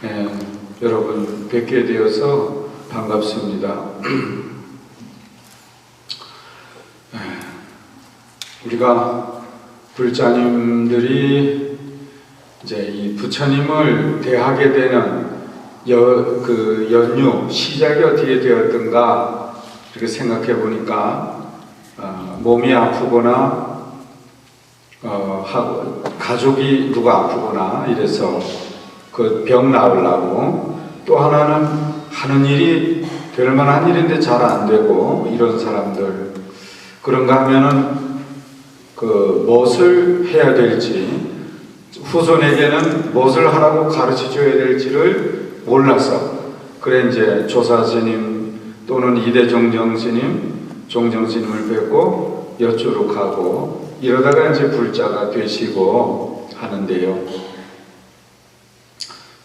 예, 여러분 뵙게 되어서 반갑습니다. 우리가 불자님들이 이제 이 부처님을 대하게 되는 그 연유 시작이 어떻게 되었던가 이렇게 생각해 보니까 몸이 아프거나 가족이 누가 아프거나 이래서 그 병 나으려고, 또 하나는 하는 일이 될 만한 일인데 잘 안 되고 이런 사람들, 그런가 하면은 그 무엇을 해야 될지, 후손에게는 무엇을 하라고 가르쳐 줘야 될지를 몰라서, 그래 이제 조사 스님 또는 이대 종정 스님, 종정 스님을 뵙고 여쭈러 가고 이러다가 이제 불자가 되시고 하는데요.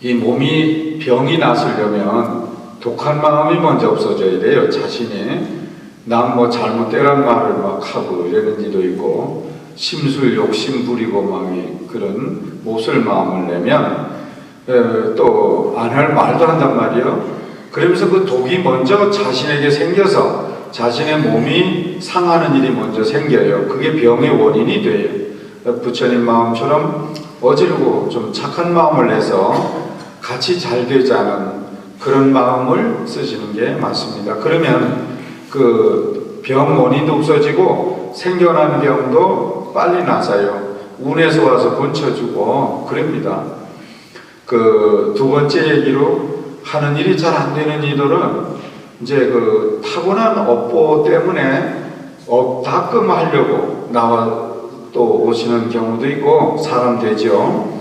이 몸이 병이 났으려면 독한 마음이 먼저 없어져야 돼요. 자신이 남 뭐 잘못되란 말을 막 하고 이러는 이도 있고, 심술 욕심 부리고 막 그런 못을 마음을 내면 또 안 할 말도 한단 말이에요. 그러면서 그 독이 먼저 자신에게 생겨서 자신의 몸이 상하는 일이 먼저 생겨요. 그게 병의 원인이 돼요. 부처님 마음처럼 어지르고 좀 착한 마음을 내서 같이 잘 되지 않은 그런 마음을 쓰시는 게 맞습니다. 그러면 그 병 원인도 없어지고 생겨난 병도 빨리 나서요. 운에서 와서 본쳐주고 그럽니다. 그 두 번째 얘기로, 하는 일이 잘 안 되는 이들은 이제 그 타고난 업보 때문에 닦음하려고 나와 또 오시는 경우도 있고 사람 되죠.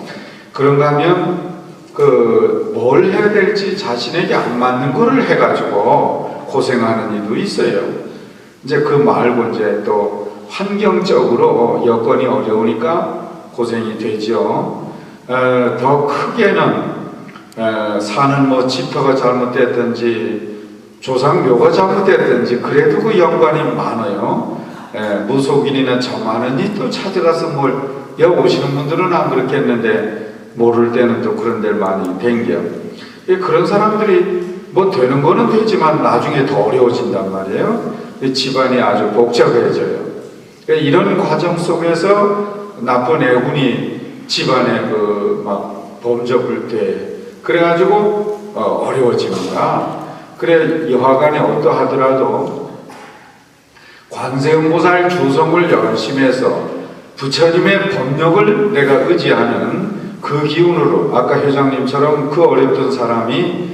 그런가 하면 그 뭘 해야 될지 자신에게 안 맞는 거를 해가지고 고생하는 이도 있어요. 이제 그 말고 이제 또 환경적으로 여건이 어려우니까 고생이 되죠. 더 크게는 사는 뭐 집터가 잘못됐든지 조상묘가 잘못됐든지 그래도 그 연관이 많아요. 무속인이나 점하는 이 또 찾아가서 뭘, 여기 오시는 분들은 안 그렇겠는데 모를 때는 또 그런 데를 많이 댕겨. 그런 사람들이 뭐 되는 거는 되지만 나중에 더 어려워진단 말이에요. 집안이 아주 복잡해져요. 이런 과정 속에서 나쁜 애군이 집안에 그 막 범접을 돼. 그래가지고 어려워지는가. 그래 여하간에 어떠하더라도 관세음보살 주성을 열심히 해서 부처님의 법력을 내가 의지하는 그 기운으로, 아까 회장님처럼 그 어렵던 사람이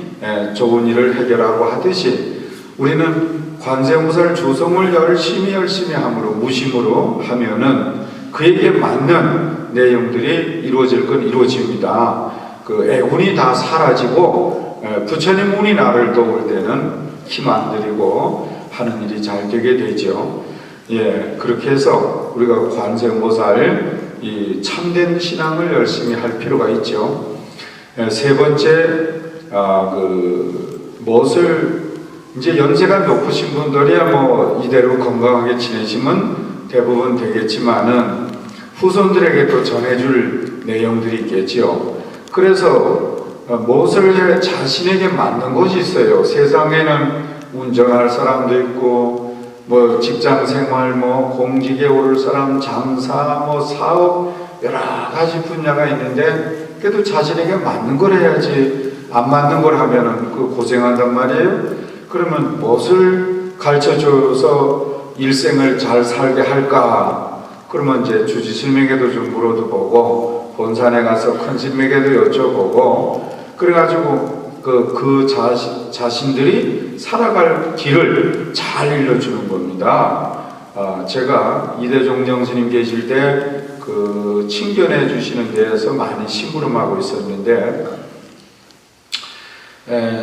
좋은 일을 해결하고 하듯이 우리는 관세음보살 주성을 열심히 함으로, 무심으로 하면은 그에게 맞는 내용들이 이루어질 건 이루어집니다. 그 애군이 다 사라지고 부처님 운이 나를 도울 때는 힘 안 들이고 하는 일이 잘 되게 되죠. 예, 그렇게 해서 우리가 관세음보살 이 참된 신앙을 열심히 할 필요가 있죠. 세 번째, 무엇을 이제 연세가 높으신 분들이야 뭐 이대로 건강하게 지내시면 대부분 되겠지만은 후손들에게 또 전해줄 내용들이 있겠지요. 그래서 무엇을 자신에게 맞는 것이 있어요. 세상에는 운전할 사람도 있고, 뭐 직장 생활, 뭐 공직에 오를 사람, 장사, 뭐 사업, 여러 가지 분야가 있는데 그래도 자신에게 맞는 걸 해야지, 안 맞는 걸 하면은 그 고생한단 말이에요. 그러면 무엇을 가르쳐줘서 일생을 잘 살게 할까? 그러면 이제 주지스님에게도 좀 물어도 보고, 본산에 가서 큰 스님에게도 여쭤보고, 그래가지고 그 자신들이 살아갈 길을 잘 일러주는 겁니다. 제가 이대종정 스님 계실 때 그 친견해 주시는 데에서 많이 심부름하고 있었는데,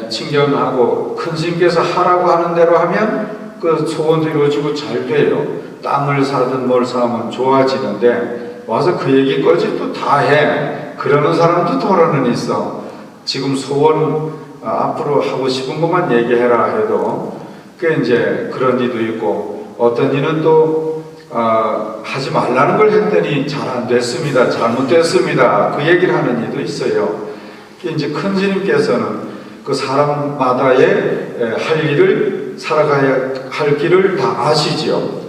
친견하고 큰 스님께서 하라고 하는 대로 하면 그 소원도 이루어지고 잘 돼요. 땅을 사든 뭘 사면 좋아지는데 와서 그 얘기까지 또 다 해. 그러는 사람도 더러는 있어. 지금 소원 앞으로 하고 싶은 것만 얘기해라 해도 그 이제 그런 이도 있고, 어떤 이는 또 하지 말라는 걸 했더니 잘 안 됐습니다, 잘못됐습니다, 그 얘기를 하는 이도 있어요. 이제 큰 스님께서는 그 사람마다의 할 일을 살아가야 할 길을 다 아시지요.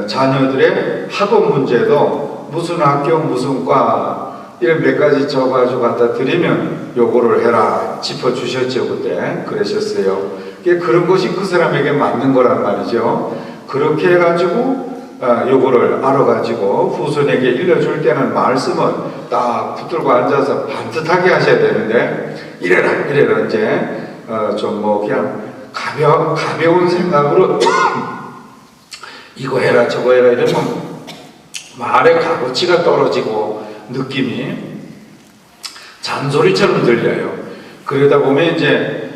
자녀들의 학업 문제도 무슨 학교 무슨 과 이런 몇 가지 적어가지고 갖다 드리면 요거를 해라 짚어주셨죠. 그때 그러셨어요. 그런 것이 그 사람에게 맞는 거란 말이죠. 그렇게 해가지고 요거를 알아가지고 후손에게 일러줄 때는 말씀을 딱 붙들고 앉아서 반듯하게 하셔야 되는데 이래라 이제 좀 뭐 그냥 가벼운 생각으로 이거 해라 저거 해라 이러면 말의 값어치가 떨어지고 느낌이 잔소리처럼 들려요. 그러다 보면 이제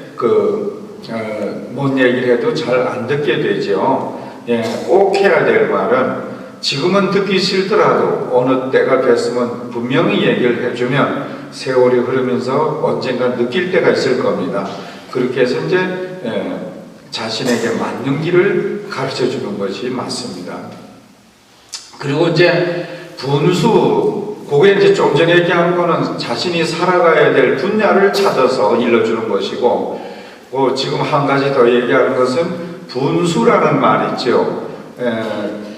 뭔 얘기를 해도 잘 안 듣게 되죠. 예, 꼭 해야 될 말은 지금은 듣기 싫더라도 어느 때가 됐으면 분명히 얘기를 해주면 세월이 흐르면서 언젠가 느낄 때가 있을 겁니다. 그렇게 해서 이제 자신에게 맞는 길을 가르쳐 주는 것이 맞습니다. 그리고 이제 분수, 그게 이제 좀 전에 얘기한 거는 자신이 살아가야 될 분야를 찾아서 일러주는 것이고, 지금 한 가지 더 얘기하는 것은 분수라는 말이 있죠.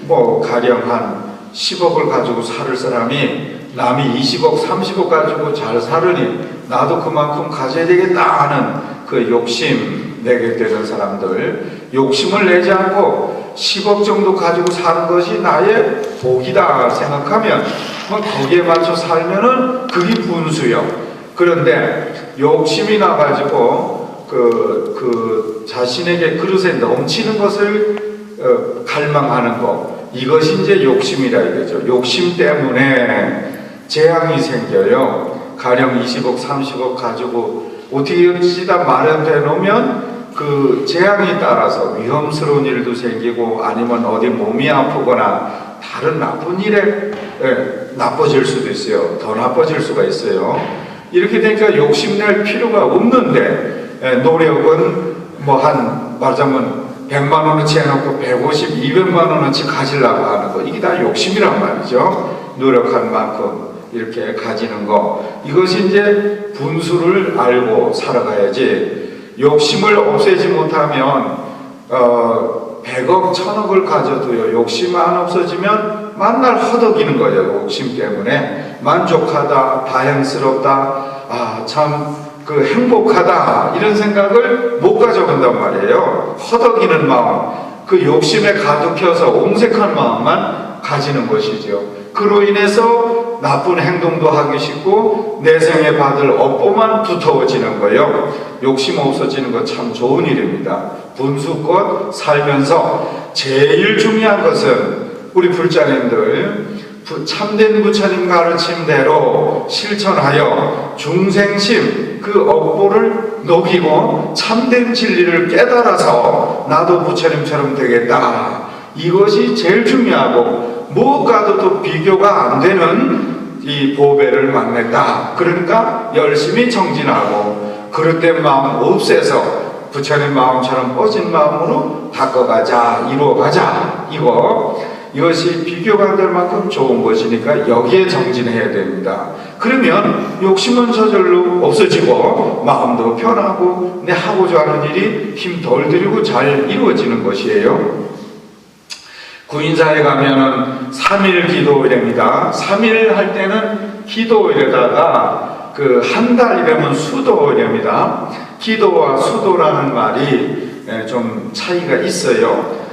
뭐 가령 한 10억을 가지고 살 사람이 남이 20억, 30억 가지고 잘 살으니 나도 그만큼 가져야 되겠다 하는 그 욕심 내게 되는 사람들, 욕심을 내지 않고 10억 정도 가지고 사는 것이 나의 복이다 생각하면 거기에 맞춰 살면은 그게 분수요. 그런데 욕심이 나가지고 그 자신에게 그릇에 넘치는 것을 갈망하는 것, 이것이 이제 욕심이라 이거죠. 욕심 때문에 재앙이 생겨요. 가령 20억, 30억 가지고 어떻게 어찌다 마련돼 놓으면 그 재앙이 따라서 위험스러운 일도 생기고 아니면 어디 몸이 아프거나 다른 나쁜 일에 나빠질 수도 있어요. 더 나빠질 수가 있어요. 이렇게 되니까 욕심낼 필요가 없는데 노력은 뭐 한 말하자면 100만 원어치 해놓고 150, 200만 원어치 가지려고 하는 거, 이게 다 욕심이란 말이죠. 노력한 만큼 이렇게 가지는 거, 이것이 이제 분수를 알고 살아가야지. 욕심을 없애지 못하면 100억, 1000억을 가져도요, 욕심 안 없어지면 만날 허덕이는 거예요. 욕심 때문에 만족하다, 다행스럽다, 참 그 행복하다 이런 생각을 못 가져본단 말이에요. 허덕이는 마음, 그 욕심에 가득혀서 옹색한 마음만 가지는 것이죠. 그로 인해서 나쁜 행동도 하기 쉽고 내생에 받을 업보만 두터워지는 거예요. 욕심 없어지는 것 참 좋은 일입니다. 분수껏 살면서 제일 중요한 것은 우리 불자님들 참된 부처님 가르침대로 실천하여 중생심 그 업보를 녹이고 참된 진리를 깨달아서 나도 부처님처럼 되겠다, 이것이 제일 중요하고 무엇과도 또 비교가 안 되는 이 보배를 만났다. 그러니까 열심히 정진하고 그릇된 마음 없애서 부처님 마음처럼 뻗은 마음으로 닦아가자, 이루어가자, 이것이 비교가 될 만큼 좋은 것이니까 여기에 정진해야 됩니다. 그러면 욕심은 저절로 없어지고 마음도 편하고 내 하고자 하는 일이 힘 덜 들이고 잘 이루어지는 것이에요. 구인사에 가면은 3일 기도일입니다. 3일 할 때는 기도일에다가 그 한 달이라면 수도일입니다. 기도와 수도라는 말이 좀 차이가 있어요.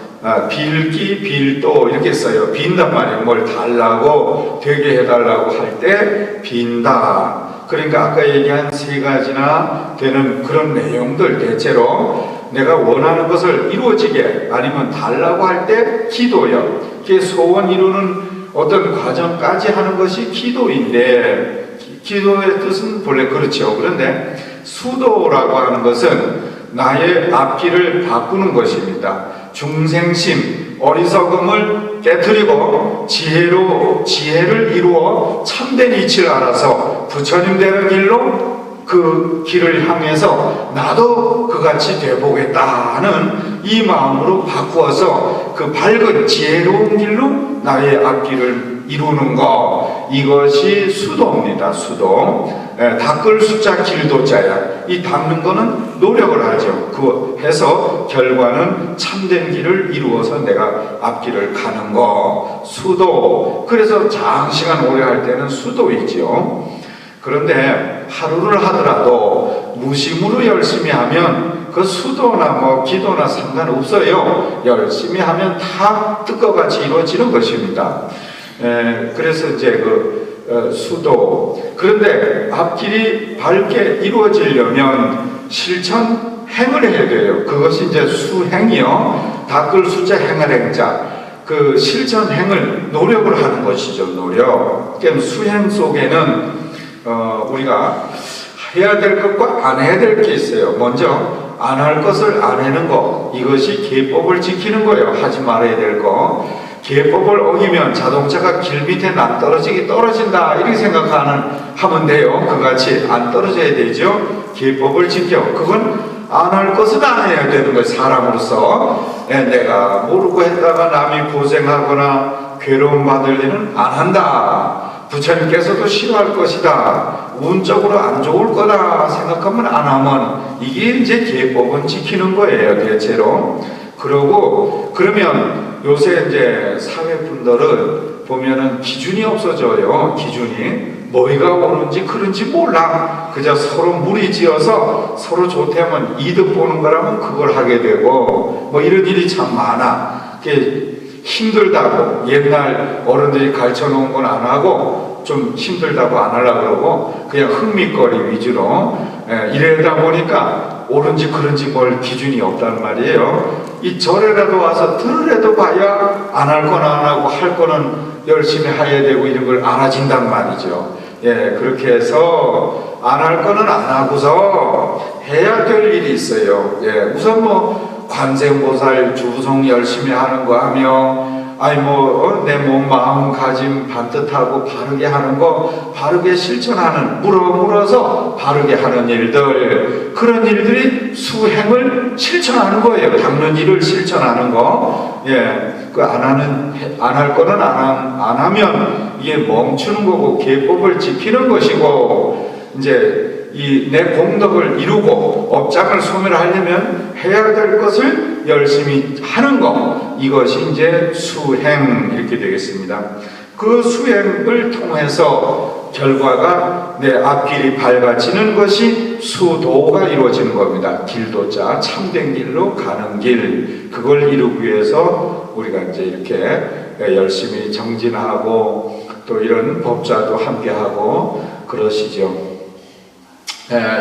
빌기, 빌도 이렇게 써요. 빈단 말이에요. 뭘 달라고, 되게 해달라고 할 때 빈다. 그러니까 아까 얘기한 세 가지나 되는 그런 내용들, 대체로 내가 원하는 것을 이루어지게 아니면 달라고 할 때 기도요. 그게 소원 이루는 어떤 과정까지 하는 것이 기도인데, 기도의 뜻은 본래 그렇죠. 그런데 수도라고 하는 것은 나의 앞길을 바꾸는 것입니다. 중생심, 어리석음을 깨트리고 지혜를 이루어 참된 이치를 알아서 부처님 되는 길로 그 길을 향해서 나도 그같이 되보겠다 하는 이 마음으로 바꾸어서 그 밝은 지혜로운 길로 나의 앞길을 이루는 거, 이것이 수도입니다. 수도. 닦을 숫자 길도자야. 이 닦는 거는 노력을 하죠. 그 해서 결과는 참된 길을 이루어서 내가 앞길을 가는 거. 수도. 그래서 장시간 오래 할 때는 수도이지요. 그런데 하루를 하더라도 무심으로 열심히 하면 그 수도나 뭐 기도나 상관없어요. 열심히 하면 다 뜻과 같이 이루어지는 것입니다. 그래서 이제 수도. 그런데 앞길이 밝게 이루어지려면 실천 행을 해야 돼요. 그것이 이제 수행이요. 닦을 숫자 행할 행자. 그 실천 행을 노력을 하는 것이죠. 노력. 그러니까 수행 속에는 우리가 해야 될 것과 안 해야 될 게 있어요. 먼저 안 할 것을 안 하는 거, 이것이 계법을 지키는 거예요. 하지 말아야 될 거. 계법을 어기면 자동차가 길 밑에 난 떨어진다 이렇게 하면 돼요. 그같이 안 떨어져야 되죠. 계법을 지켜. 그건 안 할 것은 안 해야 되는 거예요. 사람으로서. 내가 모르고 했다가 남이 고생하거나 괴로움 받을 일은 안 한다. 부처님께서도 싫어할 것이다. 운적으로 안 좋을 거다 생각하면 안 하면 이게 이제 계법은 지키는 거예요. 대체로. 그러면 요새 이제 사회분들은 보면은 기준이 없어져요. 기준이. 뭐가 옳은지 그런지 몰라. 그저 서로 무리지어서 서로 좋다면 이득 보는 거라면 그걸 하게 되고 뭐 이런 일이 참 많아. 힘들다고 옛날 어른들이 가르쳐 놓은 건 안 하고 좀 힘들다고 안 하려고 그러고 그냥 흥미거리 위주로 이러다 보니까 옳은지 그런지 뭘 기준이 없단 말이에요. 이 절에라도 와서 들으라도 봐야 안 할 건 안 하고 할 거는 열심히 해야 되고 이런 걸 알아진단 말이죠. 그렇게 해서 안 할 거는 안 하고서 해야 될 일이 있어요. 우선 뭐 관세음보살 주송 열심히 하는 거 하며 내 몸 마음가짐 반듯하고 바르게 하는 거 바르게 실천하는 물어서 바르게 하는 일들 그런 일들이 수행을 실천하는 거예요. 닦는 일을 실천하는 거. 안 할 거는 안 하면 이게 멈추는 거고 계법을 지키는 것이고 이제 내 공덕을 이루고 업장을 소멸하려면 해야 될 것을 열심히 하는 것 이것이 이제 수행 이렇게 되겠습니다. 그 수행을 통해서 결과가 내 앞길이 밝아지는 것이 수도가 이루어지는 겁니다. 길도자 참된 길로 가는 길 그걸 이루기 위해서 우리가 이제 이렇게 열심히 정진하고 또 이런 법자도 함께하고 그러시죠.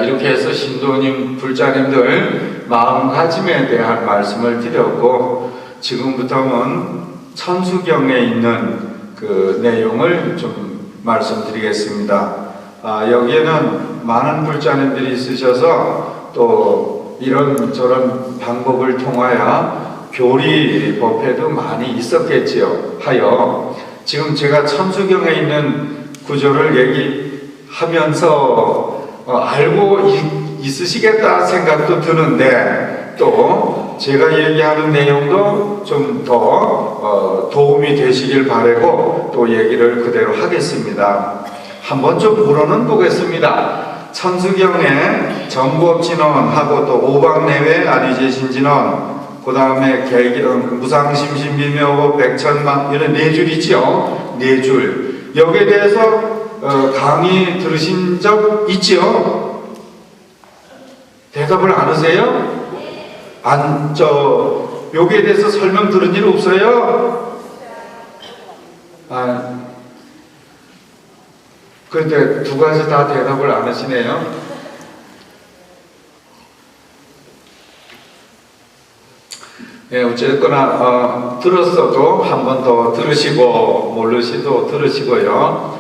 이렇게 해서 신도님, 불자님들 마음가짐에 대한 말씀을 드렸고 지금부터는 천수경에 있는 그 내용을 좀 말씀드리겠습니다. 여기에는 많은 불자님들이 있으셔서 또 이런저런 방법을 통하여 교리 법회도 많이 있었겠지요. 하여 지금 제가 천수경에 있는 구조를 얘기하면서 알고 있으시겠다 생각도 드는데 또 제가 얘기하는 내용도 좀 더 도움이 되시길 바라고 또 얘기를 그대로 하겠습니다. 한번 좀 물어는 보겠습니다. 천수경에 정부업진언하고 또 오박내외 아니제신진언 그 다음에 무상심신비묘법 백천만 이런 네 줄 있죠. 네 줄. 여기에 대해서 강의 들으신 적 있죠? 대답을 안 하세요? 여기에 대해서 설명 들은 일 없어요? 그런데 두 가지 다 대답을 안 하시네요? 어쨌거나 들었어도 한 번 더 들으시고 모르시도 들으시고요.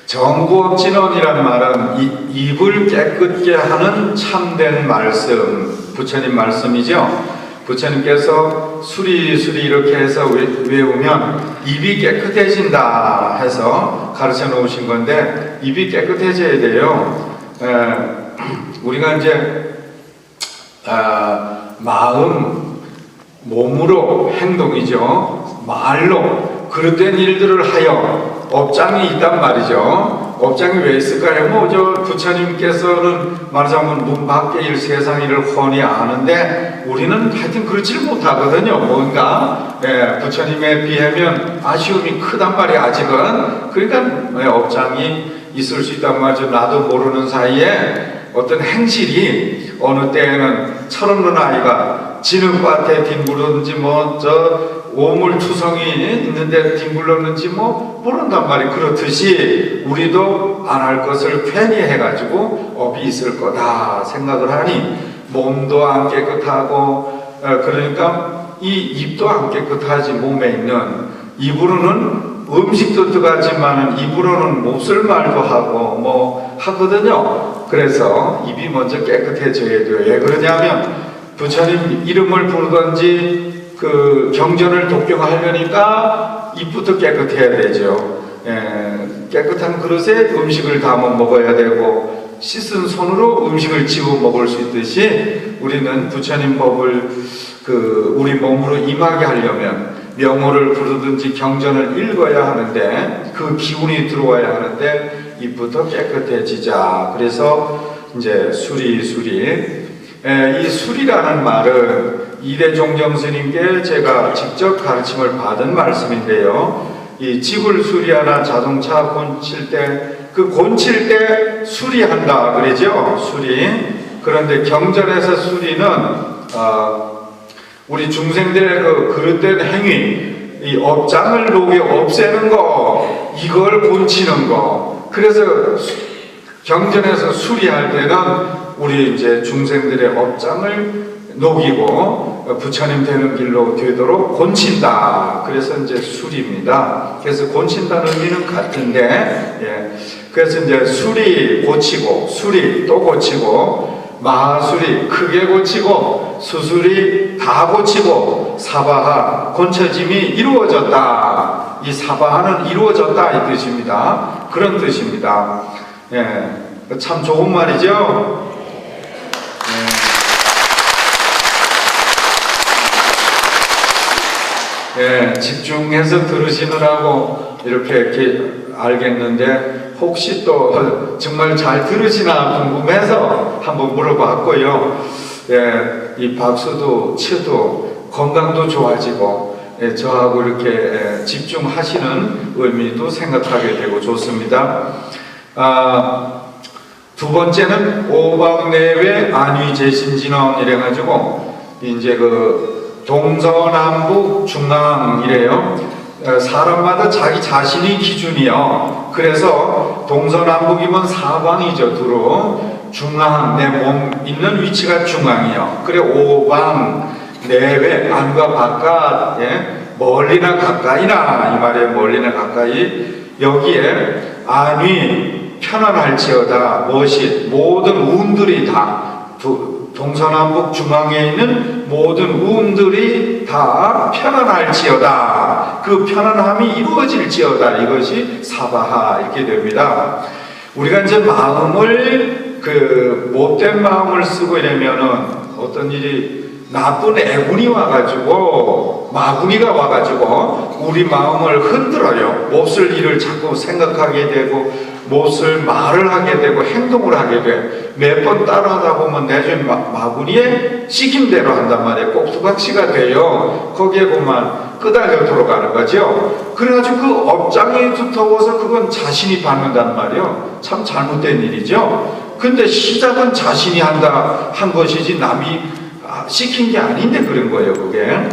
정부업진언이라는 말은 입을 깨끗게 하는 참된 말씀, 부처님 말씀이죠. 부처님께서 수리수리 이렇게 해서 외우면 입이 깨끗해진다 해서 가르쳐 놓으신 건데 입이 깨끗해져야 돼요. 우리가 이제 마음, 몸으로 행동이죠. 말로 그릇된 일들을 하여 업장이 있단 말이죠. 업장이 왜 있을까요? 뭐 저 부처님께서는 말하자면 문 밖의 일 세상 일을 훤히 아는데 우리는 하여튼 그렇지 못하거든요. 뭔가 부처님에 비하면 아쉬움이 크단 말이에요. 아직은. 그러니까 업장이 있을 수 있단 말이죠. 나도 모르는 사이에 어떤 행실이 어느 때에는 철없는 아이가 진흙밭에 뒹굴었는지 뭐 저 오물투성이 있는데 뒹굴렀는지 뭐 모른단 말이에요. 그렇듯이 우리도 안 할 것을 괜히 해가지고 업이 있을 거다 생각을 하니 몸도 안 깨끗하고 그러니까 이 입도 안 깨끗하지. 몸에 있는 입으로는 음식도 들어가지만은 입으로는 못 쓸 말도 하고 뭐 하거든요. 그래서 입이 먼저 깨끗해져야 돼요. 왜 그러냐면 부처님 이름을 부르든지 그 경전을 독경하려니까 입부터 깨끗해야 되죠. 깨끗한 그릇에 음식을 담아 먹어야 되고 씻은 손으로 음식을 집어 먹을 수 있듯이 우리는 부처님 법을 우리 몸으로 임하게 하려면 명호를 부르든지 경전을 읽어야 하는데 그 기운이 들어와야 하는데 입부터 깨끗해지자. 그래서 이제 수리 이 수리라는 말은 이대종정 스님께 제가 직접 가르침을 받은 말씀인데요. 이 집을 수리하나 자동차 고칠 때 그 고칠 때 수리한다 그러죠. 수리. 그런데 경전에서 수리는 우리 중생들의 그 그릇된 행위, 이 업장을 녹여 없애는 거, 이걸 고치는 거. 그래서 경전에서 수리할 때는 우리 이제 중생들의 업장을 녹이고 부처님 되는 길로 되도록 곤친다. 그래서 이제 수리입니다. 그래서 곤친다는 의미는 같은데, 그래서 이제 수리 고치고, 수리 또 고치고, 마수리 크게 고치고, 수수리 다 고치고, 사바하 고쳐짐이 이루어졌다. 이 사바하는 이루어졌다 이 뜻입니다. 그런 뜻입니다. 참 좋은 말이죠. 집중해서 들으시느라고 이렇게 알겠는데 혹시 또 정말 잘 들으시나 궁금해서 한번 물어봤고요. 이 박수도 치도 건강도 좋아지고 저하고 이렇게 집중하시는 의미도 생각하게 되고 좋습니다. 두 번째는 오방내외 안위재신진원 이래가지고 이제 동서남북 중앙이래요. 사람마다 자기 자신이 기준이요. 그래서 동서남북이면 사방이죠. 두루 중앙 내 몸 있는 위치가 중앙이요. 그래 오방 내외 안과 바깥 멀리나 가까이나 이 말이에요. 멀리나 가까이 여기에 안위 편안할지어다. 무엇이 모든 운들이 다 동서남북 중앙에 있는 모든 운들이 다 편안할지어다. 그 편안함이 이루어질지어다. 이것이 사바하 이렇게 됩니다. 우리가 이제 마음을 못된 마음을 쓰고 이러면은 어떤 일이 나쁜 애군이 와가지고 마구니가 와가지고 우리 마음을 흔들어요. 몹쓸 일을 자꾸 생각하게 되고 몹쓸 말을 하게 되고 행동을 하게 돼. 몇 번 따라하다 보면 내주에 마구니에 시킴대로 한단 말이에요. 꼭두각시가 돼요. 거기에 보면 끄달려 들어가는 거죠. 그래가지고 그 업장이 두터워서 그건 자신이 받는단 말이에요. 참 잘못된 일이죠. 근데 시작은 자신이 한 것이지 남이 시킨 게 아닌데 그런 거예요. 그게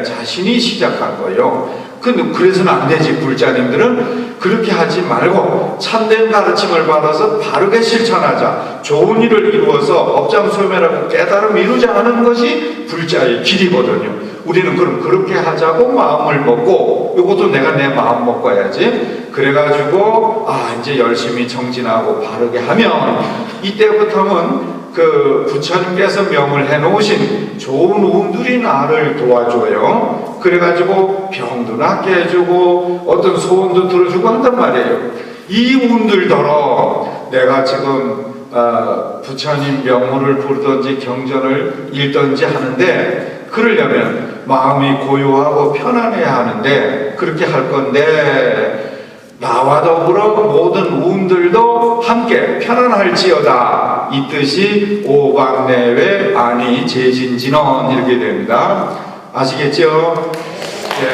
자신이 시작한 거예요. 그래서는 안 되지. 불자님들은 그렇게 하지 말고 참된 가르침을 받아서 바르게 실천하자. 좋은 일을 이루어서 업장소멸하고 깨달음 이루자 하는 것이 불자의 길이거든요. 우리는 그럼 그렇게 하자고 마음을 먹고 이것도 내가 내 마음 먹어야지. 그래가지고 이제 열심히 정진하고 바르게 하면 이때부터는 부처님께서 명을 해놓으신 좋은 운들이 나를 도와줘요. 그래가지고 병도 낫게 해주고 어떤 소원도 들어주고 한단 말이에요. 이 운들더러 내가 지금 부처님 명호를 부르든지 경전을 읽든지 하는데 그러려면 마음이 고요하고 편안해야 하는데 그렇게 할 건데 나와 더불어 모든 우음들도 함께 편안할지어다. 이 뜻이 오방내외 아니 재진진언 이렇게 됩니다. 아시겠죠? 네.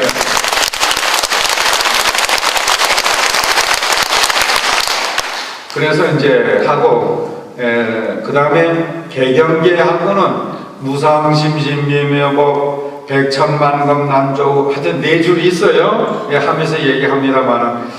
그래서 이제 하고 그 다음에 개경계하고는 무상심심미묘법 백천만검 난조 하여튼 네 줄이 있어요. 하면서 얘기합니다만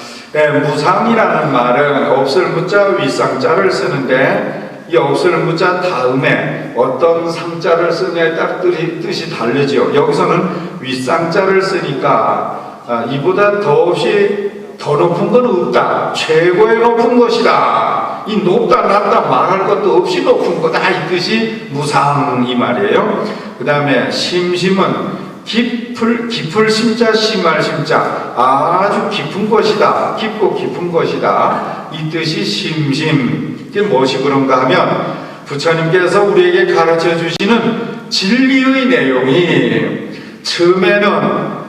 무상이라는 말은 없을 무자 윗상자를 쓰는데 이 없을 무자 다음에 어떤 상자를 쓰냐에 딱 뜻이 다르죠. 여기서는 윗상자를 쓰니까 이보다 더없이 더 높은 건 없다. 최고의 높은 것이다. 이 높다 낮다 말할 것도 없이 높은 거다. 이 뜻이 무상 이 말이에요. 그 다음에 심심은 깊을 심자 심할 심자 아주 깊은 것이다. 깊고 깊은 것이다. 이 뜻이 심심. 이게 무엇이 그런가 하면 부처님께서 우리에게 가르쳐 주시는 진리의 내용이 처음에는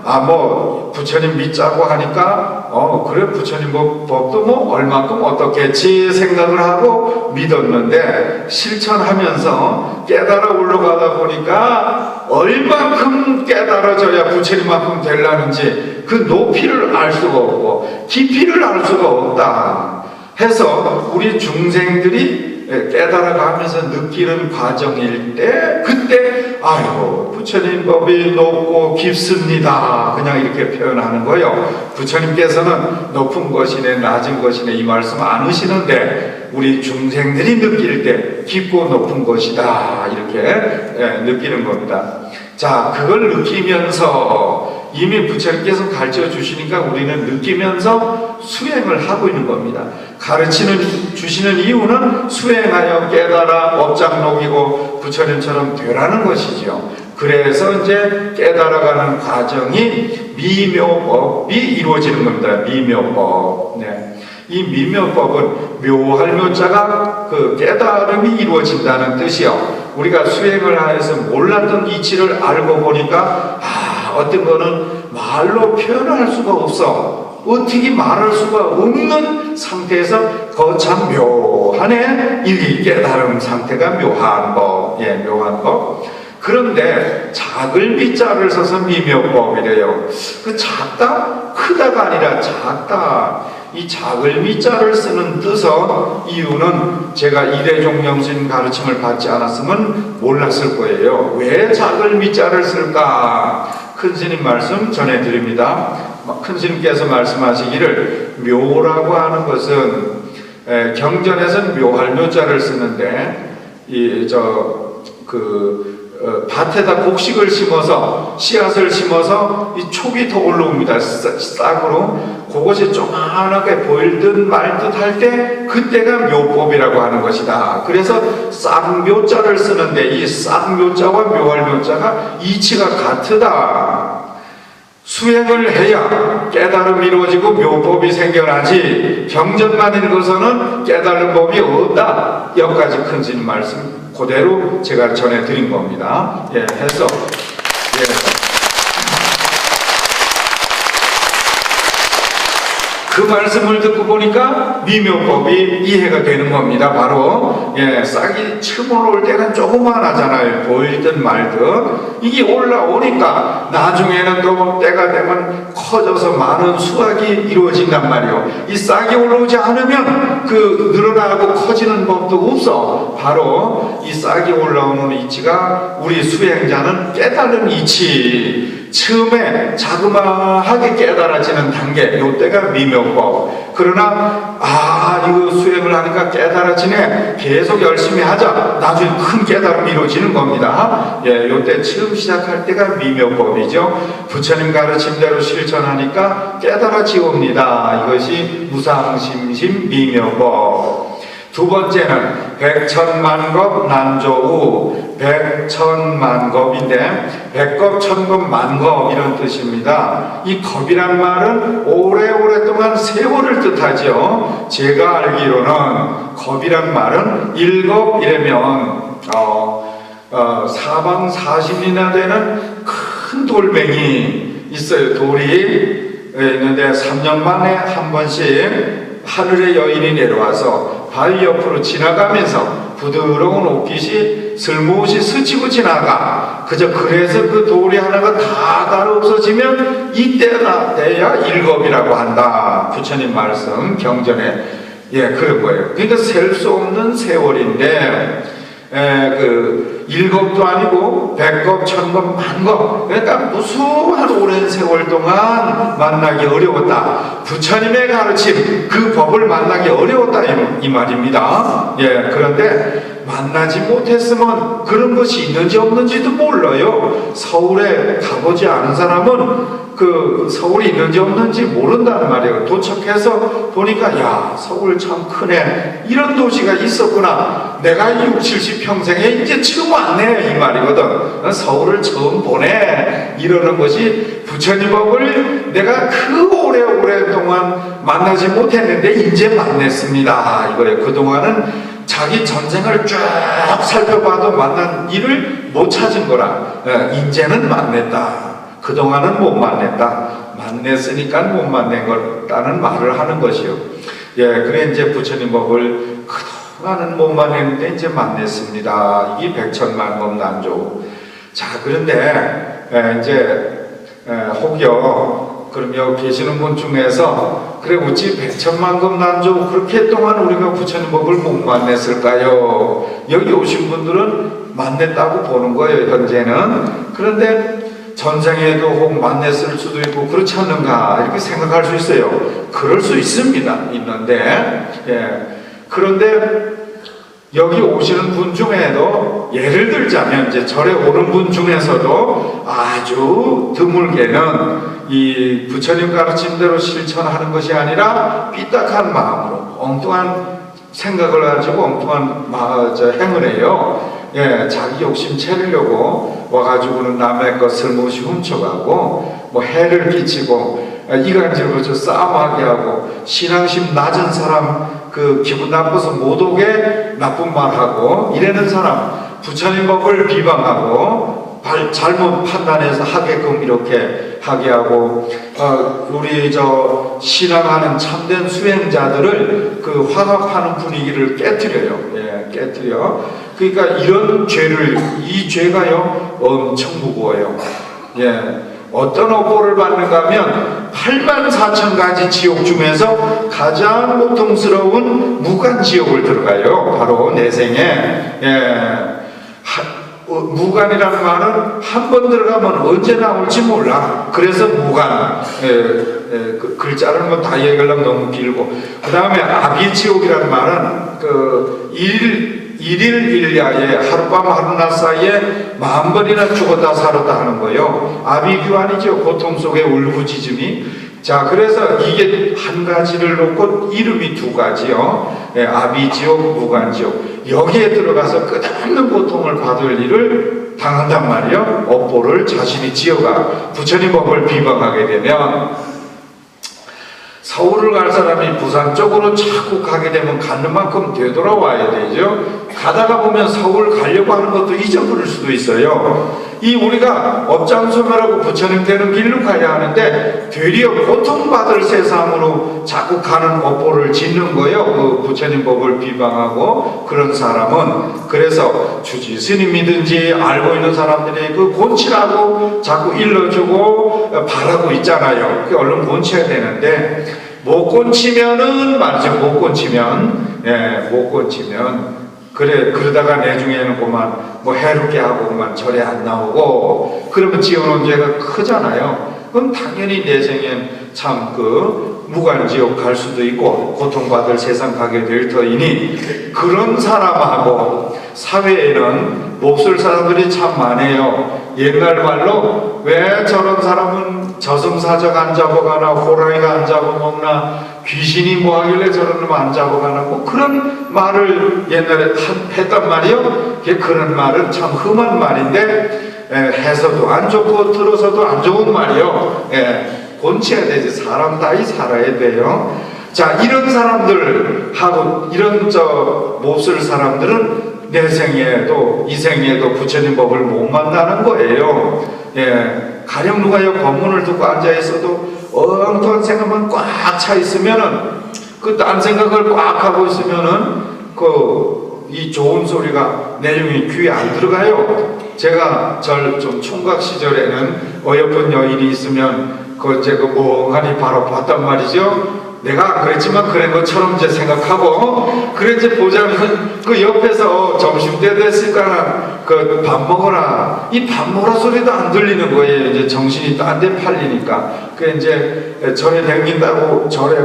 부처님 믿자고 하니까 그래 부처님 법도 얼마큼 어떻겠지 생각을 하고 믿었는데 실천하면서 깨달아 올라가다 보니까 얼마큼 깨달아져야 부처님만큼 되려는지 그 높이를 알 수가 없고 깊이를 알 수가 없다 해서 우리 중생들이 깨달아가면서 느끼는 과정일 때 그때 아이고 부처님 법이 높고 깊습니다 그냥 이렇게 표현하는 거예요. 부처님께서는 높은 것이네 낮은 것이네 이 말씀 안 하시는데 우리 중생들이 느낄 때 깊고 높은 것이다 이렇게 느끼는 겁니다. 자, 그걸 느끼면서 이미 부처님께서 가르쳐 주시니까 우리는 느끼면서 수행을 하고 있는 겁니다. 주시는 이유는 수행하여 깨달아 업장록이고 부처님처럼 되라는 것이죠. 그래서 이제 깨달아가는 과정이 미묘법이 이루어지는 겁니다. 미묘법. 네. 이 미묘법은 묘할 묘자가 그 깨달음이 이루어진다는 뜻이요. 우리가 수행을 하여서 몰랐던 이치를 알고 보니까 어떤 거는 말로 표현할 수가 없어. 어떻게 말할 수가 없는 상태에서 거참 묘하네. 이 깨달음 상태가 묘한 법. 묘한 법. 그런데 작을 미자를 써서 미묘법이래요. 그 작다? 크다가 아니라 작다. 이 작을 미자를 쓰는 뜻은 이유는 제가 이대종명신 가르침을 받지 않았으면 몰랐을 거예요. 왜 작을 미자를 쓸까? 큰 스님 말씀 전해드립니다. 큰 스님께서 말씀하시기를 묘라고 하는 것은 경전에서는 묘할 묘자를 쓰는데 밭에다 곡식을 심어서 씨앗을 심어서 이 촉이 더 올라옵니다. 싹으로 그것이 조그맣게 보일 듯 말 듯 할 때 그때가 묘법이라고 하는 것이다. 그래서 쌍묘자를 쓰는데 이 쌍묘자와 묘할 묘자가 이치가 같으다. 수행을 해야 깨달음이 이루어지고 묘법이 생겨나지 경전만 읽어서는 깨달은 법이 없다. 여기까지 큰 스님 말씀 그대로 제가 전해드린 겁니다. 해서 그 말씀을 듣고 보니까 미묘법이 이해가 되는 겁니다. 바로 싹이 처음 올라올 때는 조그만하잖아요. 보일 듯 말 듯. 이게 올라오니까 나중에는 또 때가 되면 커져서 많은 수확이 이루어진단 말이에요. 이 싹이 올라오지 않으면 그 늘어나고 커지는 법도 없어. 바로 이 싹이 올라오는 이치가 우리 수행자는 깨달은 이치. 처음에 자그마하게 깨달아지는 단계, 요때가 미묘법. 그러나 이거 수행을 하니까 깨달아지네. 계속 열심히 하자. 나중에 큰 깨달음이 이루어지는 겁니다. 요때 처음 시작할 때가 미묘법이죠. 부처님 가르침대로 실천하니까 깨달아지옵니다. 이것이 무상심심 미묘법. 두 번째는 백천만겁 난조우. 백천만겁인데 백겁, 천겁, 만겁 이런 뜻입니다. 이 겁이란 말은 오래오랫동안 세월을 뜻하죠. 제가 알기로는 겁이란 말은 일겁 이라면 사방 40이나 되는 큰 돌멩이 있어요. 돌이 있는데 3년 만에 한 번씩 하늘의 여인이 내려와서 바위 옆으로 지나가면서 부드러운 옷깃이 슬무시 스치고 지나가. 그래서 그 돌이 하나가 다 다르 없어지면 이때나 돼야 일겁이라고 한다. 부처님 말씀 경전에 그런 거예요. 그러니까 셀 수 없는 세월인데 그 일겁도 아니고 백겁, 천겁, 만겁, 그러니까 무수한 오랜 세월 동안 만나기 어려웠다. 부처님의 가르침, 그 법을 만나기 어려웠다 이 말입니다. 그런데 만나지 못했으면 그런 것이 있는지 없는지도 몰라요. 서울에 가보지 않은 사람은 그 서울이 있는지 없는지 모른다는 말이에요. 도착해서 보니까 야, 서울 참 크네, 이런 도시가 있었구나, 내가 60, 70평생에 이제 처음 왔네 이 말이거든. 서울을 처음 보네 이러는 것이 부처님 법을 내가 그 오랫동안 만나지 못했는데 이제 만났습니다 이거예요. 그동안은 자기 전생을 쭉 살펴봐도 만난 일을 못 찾은 거라. 이제는 만났다. 그동안은 못 만났다. 만났으니까 못 만난 거라는 말을 하는 것이요. 그래 이제 부처님 법을 그동안은 못 만났는데 이제 만났습니다. 이게 백천만법 난조. 자, 그런데 이제 혹여 그럼 여기 계시는 분 중에서 그래 어찌 백천만급 난조 그렇게 동안 우리가 부처님 법을 못 만났을까요? 여기 오신 분들은 만났다고 보는 거예요 현재는. 그런데 전생에도 혹 만났을 수도 있고 그렇지 않는가 이렇게 생각할 수 있어요. 그럴 수 있습니다. 있는데 그런데 여기 오시는 분 중에도 예를 들자면 이제 절에 오는 분 중에서도 아주 드물게는 이 부처님 가르침대로 실천하는 것이 아니라 삐딱한 마음으로 엉뚱한 생각을 가지고 엉뚱한 행을 해요. 자기 욕심 채우려고 와가지고는 남의 것을 몹시 훔쳐가고 뭐 해를 끼치고 이간질로 싸움하게 하고 신앙심 낮은 사람 그 기분 나빠서 못 오게 나쁜 말하고 이러는 사람, 부처님 법을 비방하고 잘못 판단해서 하게끔 이렇게 하게 하고 우리 신앙하는 참된 수행자들을 그 화합하는 분위기를 깨뜨려요. 깨뜨려. 그러니까 이런 죄를, 이 죄가요 엄청 무거워요. 어떤 업보를 받는가 하면 84,000가지 지옥 중에서 가장 고통스러운 무간지옥을 들어가요. 바로 내생에. 무간이라는 말은 한 번 들어가면 언제 나올지 몰라. 그래서 무간. 그 글자를 뭐 다 얘기하려면 너무 길고. 그 다음에 아비지옥이라는 말은 일일 일야에 하룻밤 하루낮 사이에 10,000번이나 죽었다 살았다 하는 거예요. 아비규환이죠. 고통 속의 울부짖음이. 자, 그래서 이게 한 가지를 놓고 이름이 두 가지요. 아비지옥, 무간지옥. 여기에 들어가서 끝없는 고통을 받을 일을 당한단 말이에요. 업보를 자신이 지어가 부처님 법을 비방하게 되면. 서울을 갈 사람이 부산 쪽으로 자꾸 가게 되면 가는 만큼 되돌아와야 되죠. 가다가 보면 서울 가려고 하는 것도 잊어버릴 수도 있어요. 이 우리가 업장소멸하고 부처님 되는 길로 가야 하는데 되려 고통받을 세상으로 자꾸 가는 업보를 짓는 거예요. 그 부처님 법을 비방하고 그런 사람은. 그래서 주지 스님이든지 알고 있는 사람들이 그 곤치라고 자꾸 일러주고 바라고 있잖아요. 그 얼른 곤쳐야 되는데 못 곤치면은 말이죠. 못 곤치면 그러다가 내중에는 그만 뭐 해롭게 하고 그만 절에 안 나오고 그러면 지어놓은 죄가 크잖아요. 그럼 당연히 내생엔 참 그 무간지옥 갈 수도 있고 고통받을 세상 가게 될 터이니 그런 사람하고 사회에는 몹쓸 사람들이 참 많아요. 옛날 말로 왜 저런 사람은 저승사자가 안 잡아가나 호랑이가 안 잡아먹나 귀신이 뭐 하길래 저런 놈 안 잡아가나 뭐 그런 말을 옛날에 했단 말이요. 그런 말은 참 흠한 말인데 해서도 안 좋고 들어서도 안 좋은 말이요. 곤치해야 되지. 사람 따위 살아야 돼요. 자, 이런 사람들하고 이런 몹쓸 사람들은 내생에도 이생에도 부처님 법을 못 만나는 거예요. 가령 누가 여 법문을 듣고 앉아 있어도 엉뚱한 생각만 꽉 차 있으면은 그 딴 생각을 꽉 하고 있으면은 이 좋은 소리가 내용이 귀에 안 들어가요. 제가 좀 총각 시절에는 어여쁜 여인이 있으면 제가 멍하니 바로 봤단 말이죠. 내가 안 그랬지만 그런 것처럼 이제 생각하고, 그래 이제 보자면 그 옆에서 점심때 됐을까 그 밥 먹어라, 이 밥 먹어라 소리도 안 들리는 거예요. 이제 정신이 딴 데 팔리니까. 그 이제 절에 댕긴다고 절에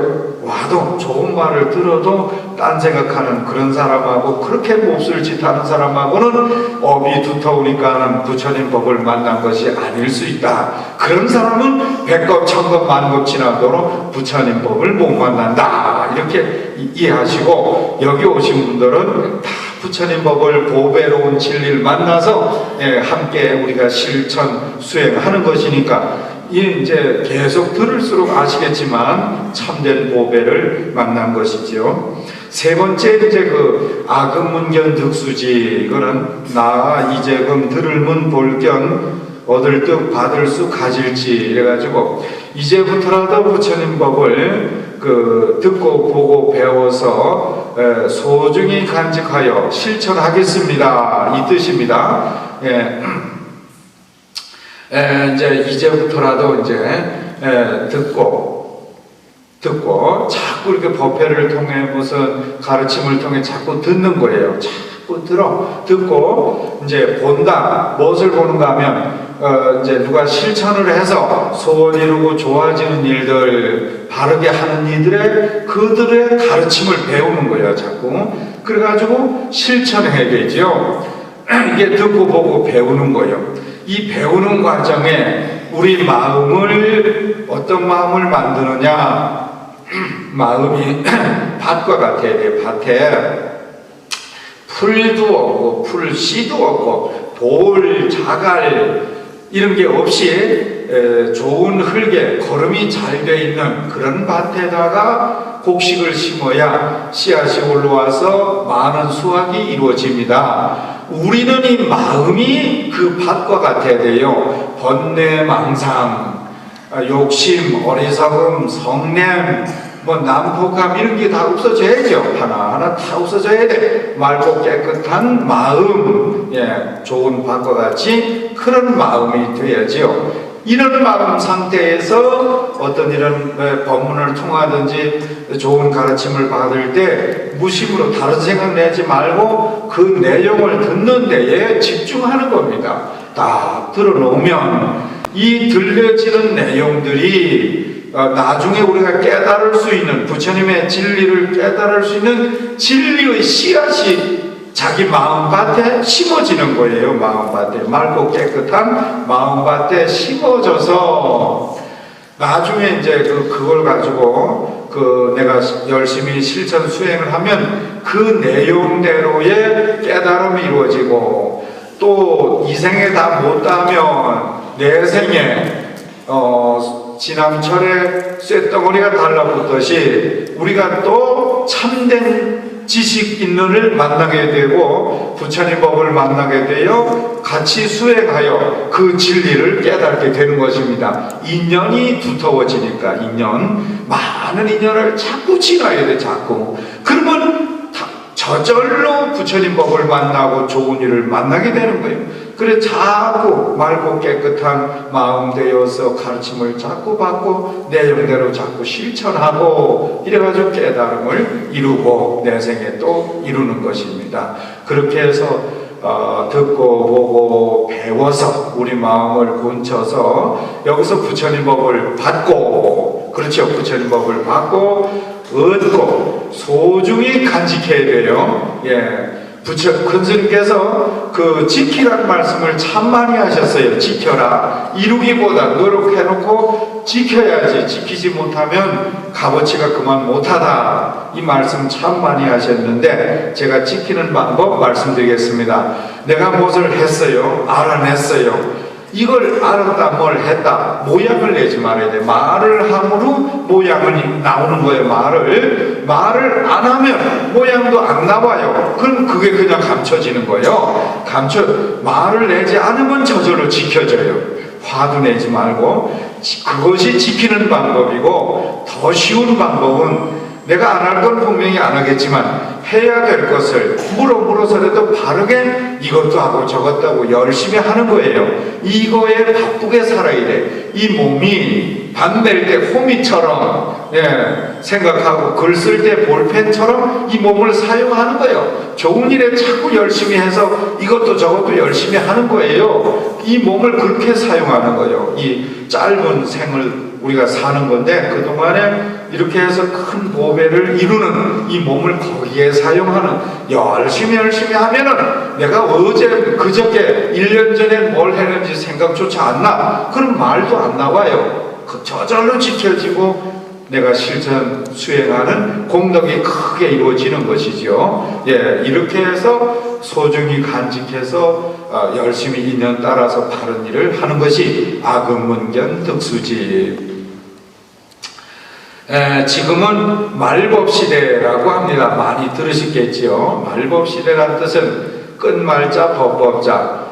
와도 좋은 말을 들어도 딴 생각하는 그런 사람하고, 그렇게 몹쓸 짓 하는 사람하고는 업이 두터우니까 부처님 법을 만난 것이 아닐 수 있다. 그런 사람은 백겁 천겁 만겁 지나도록 부처님 법을 못 만난다, 이렇게 이해하시고, 여기 오신 분들은 다 부처님 법을 보배로운 진리를 만나서 함께 우리가 실천 수행하는 것이니까, 이제 계속 들을수록 아시겠지만 참된 보배를 만난 것이죠. 세 번째, 이제 그 아금문견 득수지, 이거는 나 이제금 들을문 볼견 얻을 듯 받을 수 가질지, 이래가지고 이제부터라도 부처님 법을 듣고 보고 배워서 소중히 간직하여 실천하겠습니다, 이 뜻입니다. 이제부터라도 듣고 자꾸 이렇게 법회를 통해 무슨 가르침을 통해 자꾸 듣는 거예요. 자꾸 듣고 이제 본다. 무엇을 보는가 하면 이제 누가 실천을 해서 소원 이루고 좋아지는 일들, 바르게 하는 그들의 가르침을 배우는 거예요. 자꾸 그래가지고 실천해야 되죠. 이게 듣고 보고 배우는 거예요. 이 배우는 과정에 우리 마음을, 어떤 마음을 만드느냐, 마음이 밭과 같아야 돼. 밭에 풀도 없고 풀씨도 없고 돌, 자갈 이런 게 없이 좋은 흙에 거름이 잘 돼 있는 그런 밭에다가 곡식을 심어야 씨앗이 올라와서 많은 수확이 이루어집니다. 우리는 이 마음이 그 밭과 같아야 돼요. 번뇌, 망상, 욕심, 어리석음, 성냄, 난폭함 이런 게 다 없어져야죠. 하나하나 다 없어져야 돼. 맑고 깨끗한 마음, 좋은 밭과 같이 그런 마음이 되어야죠. 이런 마음 상태에서 어떤 이런 법문을 통하든지 좋은 가르침을 받을 때 무심으로 다른 생각 내지 말고 그 내용을 듣는 데에 집중하는 겁니다. 딱 들어놓으면 이 들려지는 내용들이 나중에 우리가 깨달을 수 있는, 부처님의 진리를 깨달을 수 있는 진리의 씨앗이 자기 마음밭에 심어지는 거예요. 마음밭에, 맑고 깨끗한 마음밭에 심어져서 나중에 이제 그걸 가지고 내가 열심히 실천 수행을 하면 그 내용대로의 깨달음이 이루어지고, 또 이 생에 다 못하면 내 생에 지남철에 쇳덩어리가 달라붙듯이 우리가 또 참된 지식 있는을 만나게 되고 부처님 법을 만나게 되어 같이 수행하여 그 진리를 깨닫게 되는 것입니다. 인연이 두터워지니까 많은 인연을 자꾸 지나야 돼. 자꾸 그러면 저절로 부처님 법을 만나고 좋은 일을 만나게 되는 거예요. 그래 자꾸 맑고 깨끗한 마음 되어서 가르침을 자꾸 받고 내용대로 자꾸 실천하고 이래가지고 깨달음을 이루고 내 생에 또 이루는 것입니다. 그렇게 해서 듣고 보고 배워서 우리 마음을 곤쳐서 여기서 부처님 법을 받고, 그렇죠, 부처님 법을 받고 얻고 소중히 간직해야 돼요. 큰 스님께서 지키라는 말씀을 참 많이 하셨어요. 지켜라. 이루기보다 노력해놓고 지켜야지. 지키지 못하면 값어치가 그만 못하다. 이 말씀 참 많이 하셨는데 제가 지키는 방법 말씀드리겠습니다. 내가 무엇을 했어요. 알아냈어요. 이걸 알았다, 뭘 했다, 모양을 내지 말아야 돼. 말을 함으로 모양이 나오는 거예요. 말을 안 하면 모양도 안 나와요. 그럼 그게 그냥 감춰지는 거예요. 말을 내지 않으면 저절로 지켜져요. 화도 내지 말고 그것이 지키는 방법이고, 더 쉬운 방법은 내가 안 할 건 분명히 안 하겠지만 해야 될 것을 물어서라도 바르게 이것도 하고 저것도 하고 열심히 하는 거예요. 이거에 바쁘게 살아야 돼. 이 몸이 반 멜 때 호미처럼 생각하고 글 쓸 때 볼펜처럼 이 몸을 사용하는 거예요. 좋은 일에 자꾸 열심히 해서 이것도 저것도 열심히 하는 거예요. 이 몸을 그렇게 사용하는 거예요. 이 짧은 생을 우리가 사는 건데, 그동안에 이렇게 해서 큰 보배를 이루는 이 몸을 거기에 사용하는, 열심히 하면은 내가 어제 그저께 1년 전에 뭘 했는지 생각조차 안 나. 그런 말도 안 나와요. 저절로 지켜지고 내가 실천 수행하는 공덕이 크게 이루어지는 것이죠. 이렇게 해서 소중히 간직해서 열심히 인연 따라서 바른 일을 하는 것이 아금문견 득수집. 지금은 말법시대라고 합니다. 많이 들으시겠지요. 말법시대란 뜻은 끝말자 법법자,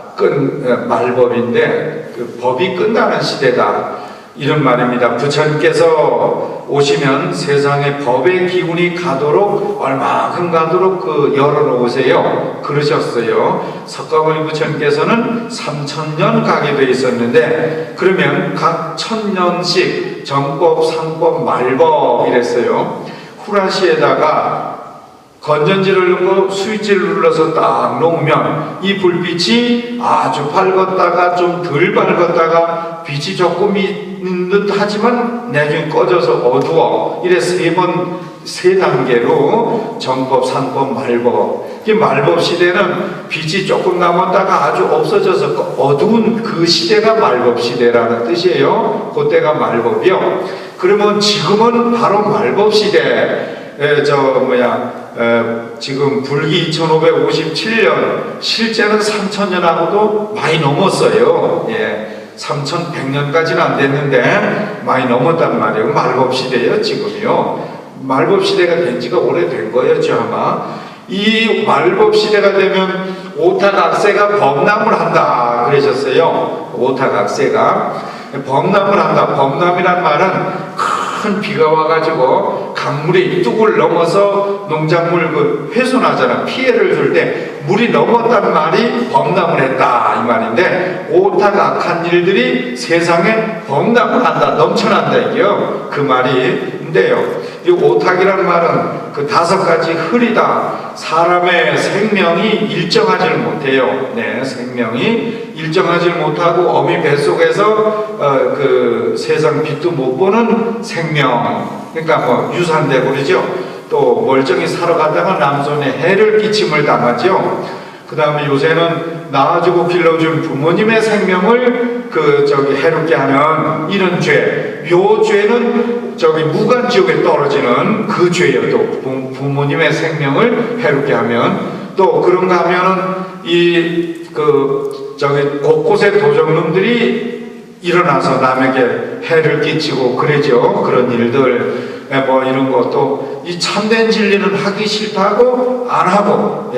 말법인데 그 법이 끝나는 시대다, 이런 말입니다. 부처님께서 오시면 세상에 법의 기운이 가도록, 얼마큼 가도록 열어놓으세요, 그러셨어요. 석가모니 부처님께서는 3000년 가게 되어 있었는데, 그러면 각 1000년씩 정법, 상법, 말법 이랬어요. 후라시에다가 건전지를 넣고 스위치를 눌러서 딱 놓으면 이 불빛이 아주 밝았다가 좀 덜 밝았다가 빛이 조금 있는 듯 하지만 나중에 꺼져서 어두워. 이래 세 단계로 정법, 상법, 말법. 이 말법 시대는 빛이 조금 남았다가 아주 없어져서 어두운 그 시대가 말법 시대라는 뜻이에요. 그때가 말법이요. 그러면 지금은 바로 말법 시대. 지금 불기 2557년, 실제는 3000년하고도 많이 넘었어요. 3100년까지는 안 됐는데 많이 넘었단 말이에요. 말법시대예요, 지금이요. 말법시대가 된 지가 오래된 거였죠, 아마. 이 말법시대가 되면 오타각세가 범람을 한다 그러셨어요. 오타각세가 범람을 한다. 범람이란 말은 큰 비가 와가지고 강물이 뚝을 넘어서 농작물 훼손하잖아. 피해를 줄 때 물이 넘었단 말이 범람을 했다, 이 말인데, 오타가 악한 일들이 세상에 범람을 한다, 넘쳐난다, 이게요. 그 말인데요. 이 오탁이라는 말은 그 5가지 흐리다. 사람의 생명이 일정하지를 못해요. 생명이 일정하지를 못하고 어미 뱃속에서 그 세상 빛도 못 보는 생명. 그러니까 유산되고 그러죠. 또 멀쩡히 살아가다가 남손에 해를 끼침을 당하죠. 그 다음에 요새는 낳아주고 길러준 부모님의 생명을 해롭게 하는 이런 죄. 요 죄는 무간지옥에 떨어지는 그 죄예요. 또 부모님의 생명을 해롭게 하면, 또 그런가 하면은 곳곳에 도적놈들이 일어나서 남에게 해를 끼치고 그러죠. 그런 일들. 이런 것도 이 참된 진리는 하기 싫다고 안 하고,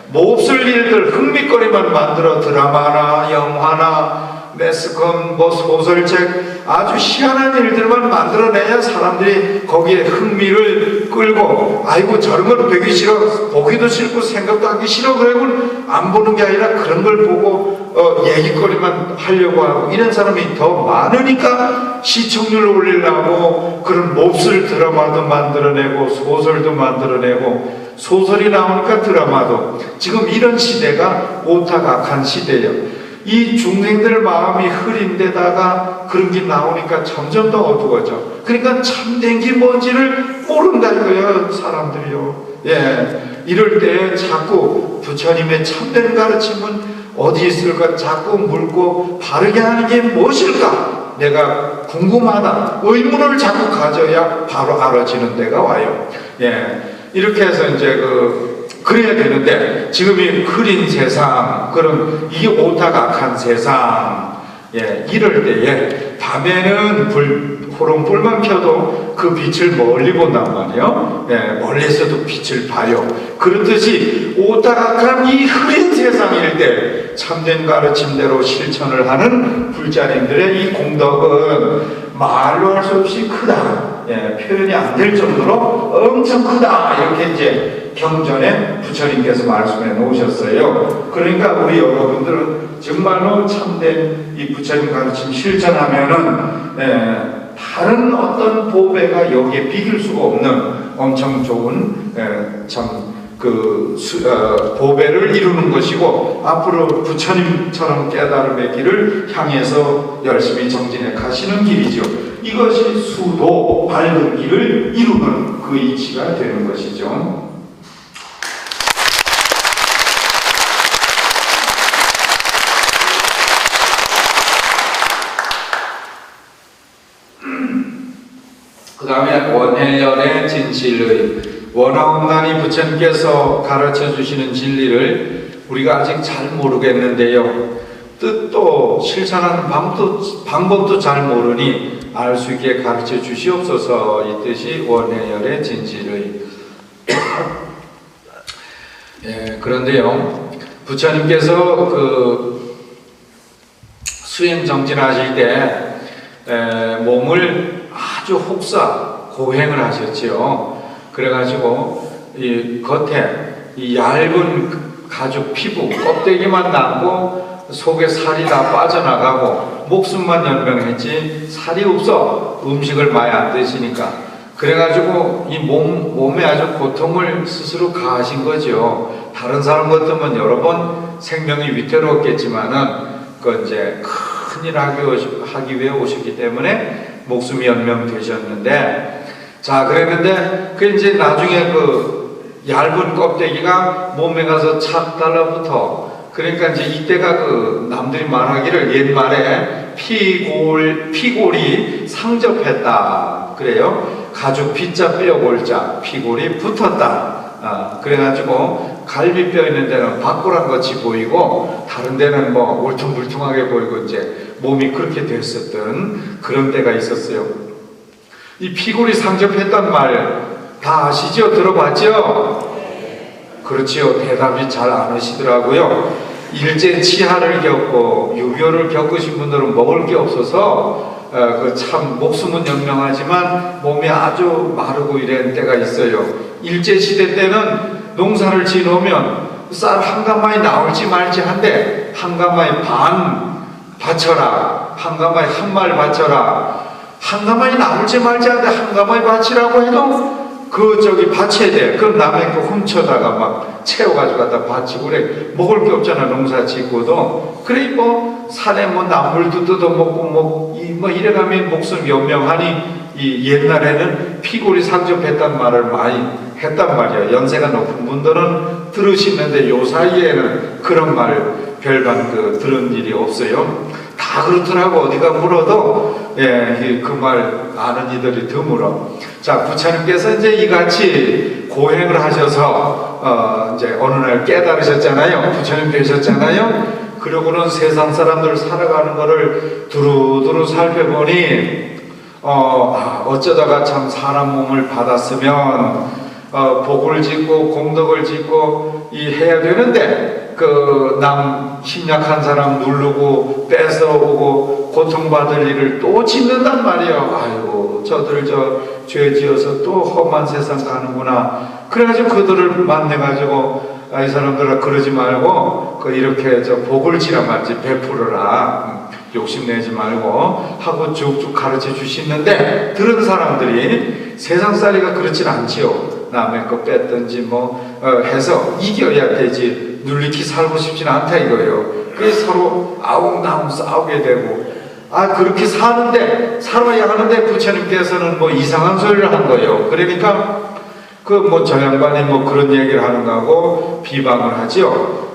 몹쓸 일들 흥미거리만 만들어 드라마나 영화나 매스컴 소설책 아주 희한한 일들만 만들어내야 사람들이 거기에 흥미를 끌고, 아이고 저런 건 보기 싫어, 보기도 싫고 생각도 하기 싫어, 그러면 안 보는 게 아니라 그런 걸 보고 얘기거리만 하려고 하고, 이런 사람이 더 많으니까 시청률을 올리려고 그런 몹쓸 드라마도 만들어내고 소설도 만들어내고, 소설이 나오니까 드라마도. 지금 이런 시대가 오타각한 시대예요. 이 중생들 마음이 흐린 데다가 그런 게 나오니까 점점 더 어두워져. 그러니까 참된 게 뭔지를 모른다 이거예요, 사람들이요. 이럴 때 자꾸 부처님의 참된 가르침은 어디 있을까 자꾸 물고 바르게 하는 게 무엇일까 내가 궁금하다, 의문을 자꾸 가져야 바로 알아지는 때가 와요. 이렇게 해서 이제 그래야 되는데, 지금 이 흐린 세상, 그런 이 오타각한 세상, 이럴 때에 밤에는 호롱불만 켜도 그 빛을 멀리 본단 말이에요. 예, 멀리서도 빛을 봐요. 그렇듯이 오따락한 이 흐린 세상일 때 참된 가르침대로 실천을 하는 불자님들의 이 공덕은 말로 할 수 없이 크다. 예, 표현이 안 될 정도로 엄청 크다. 이렇게 이제 경전에 부처님께서 말씀해 놓으셨어요. 그러니까 우리 여러분들은 정말로 참된 이 부처님 가르침 실천하면은 다른 어떤 보배가 여기에 비길 수가 없는 엄청 좋은 보배를 이루는 것이고, 앞으로 부처님처럼 깨달음의 길을 향해서 열심히 정진해 가시는 길이죠. 이것이 수도 밝은 길을 이루는 그 이치가 되는 것이죠. 그 다음에 원해열의 진실의, 원하옵나니 부처님께서 가르쳐 주시는 진리를 우리가 아직 잘 모르겠는데요, 뜻도 실천하는 방법도 잘 모르니 알 수 있게 가르쳐 주시옵소서. 이 뜻이 원해열의 진실의. 예, 그런데요, 부처님께서 그 수행 정진하실 때 몸을 아주 혹사 고행을 하셨지요. 그래가지고 이 겉에 이 얇은 가죽 피부 껍데기만 남고 속에 살이 다 빠져나가고 목숨만 연명했지 살이 없어. 음식을 많이 안 드시니까. 그래가지고 이 몸에 아주 고통을 스스로 가하신 거죠. 다른 사람 같으면 여러 번 생명이 위태로웠겠지만은 그 이제 큰일 하기 위해 오셨기 때문에 목숨이 연명되셨는데, 자, 그랬는데 그 이제 나중에 그 얇은 껍데기가 몸에 가서 착 달라붙어. 그러니까 이제 이때가 그 남들이 말하기를 옛말에 피골이 상접했다 그래요. 가죽 피자 뼈 골자 피골이 붙었다. 그래가지고 갈비뼈 있는 데는 바꾸란 것이 보이고 다른 데는 뭐 울퉁불퉁하게 보이고 이제 몸이 그렇게 됐었던 그런 때가 있었어요. 이 피골이 상접했단 말 다 아시죠? 들어봤죠? 그렇지요. 대답이 잘 안 하시더라고요. 일제 치하를 겪고 유교를 겪으신 분들은 먹을 게 없어서 그 참 목숨은 연명하지만 몸이 아주 마르고 이런 때가 있어요. 일제 시대 때는 농사를 지놓으면 쌀 한 가마에 나올지 말지 한데 한 가마에 반 바쳐라, 한 가마에 한 말 바쳐라, 한 가마에 나올지 말지 한데 한 가마에 바치라고 해도 그 저기 바쳐야 돼. 그럼 남의 거 훔쳐다가 막 채워가지고 갖다 바치고 그래. 먹을 게 없잖아, 농사 짓고도. 그래 뭐 산에 뭐 나물도 뜯어먹고 뭐 이래가면 목숨 연명하니 이 옛날에는 피골이 상접했단 말을 많이 했단 말이야. 연세가 높은 분들은 들으시는데 요 사이에는 그런 말 별반 들은 일이 없어요. 다 그렇더라고. 어디가 물어도 그 말 아는 이들이 드물어. 자, 부처님께서 이제 이같이 고행을 하셔서 이제 어느 날 깨달으셨잖아요. 부처님 되셨잖아요. 그러고는 세상 사람들 살아가는 거를 두루두루 살펴보니 어쩌다가 참 사람 몸을 받았으면 복을 짓고 공덕을 짓고 해야 되는데 그 남 힘약한 사람 누르고 뺏어오고 고통받을 일을 또 짓는단 말이에요. 아이고 저들 죄 지어서 또 험한 세상 가는구나. 그래가지고 그들을 만나가지고 이 사람들아 그러지 말고 이렇게 복을 지라 말지 베풀어라. 욕심내지 말고 하고 쭉쭉 가르쳐 주시는데 들은 사람들이 세상살이가 그렇진 않지요. 남의 거 뺐든지 해서 이겨야 되지 눌리키 살고 싶진 않다 이거예요. 그래서 서로 아웅다웅 싸우게 되고 그렇게 살아야 하는데 부처님께서는 이상한 소리를 한 거예요. 그러니까 저 양반이 그런 얘기를 하는 거하고 비방을 하지요.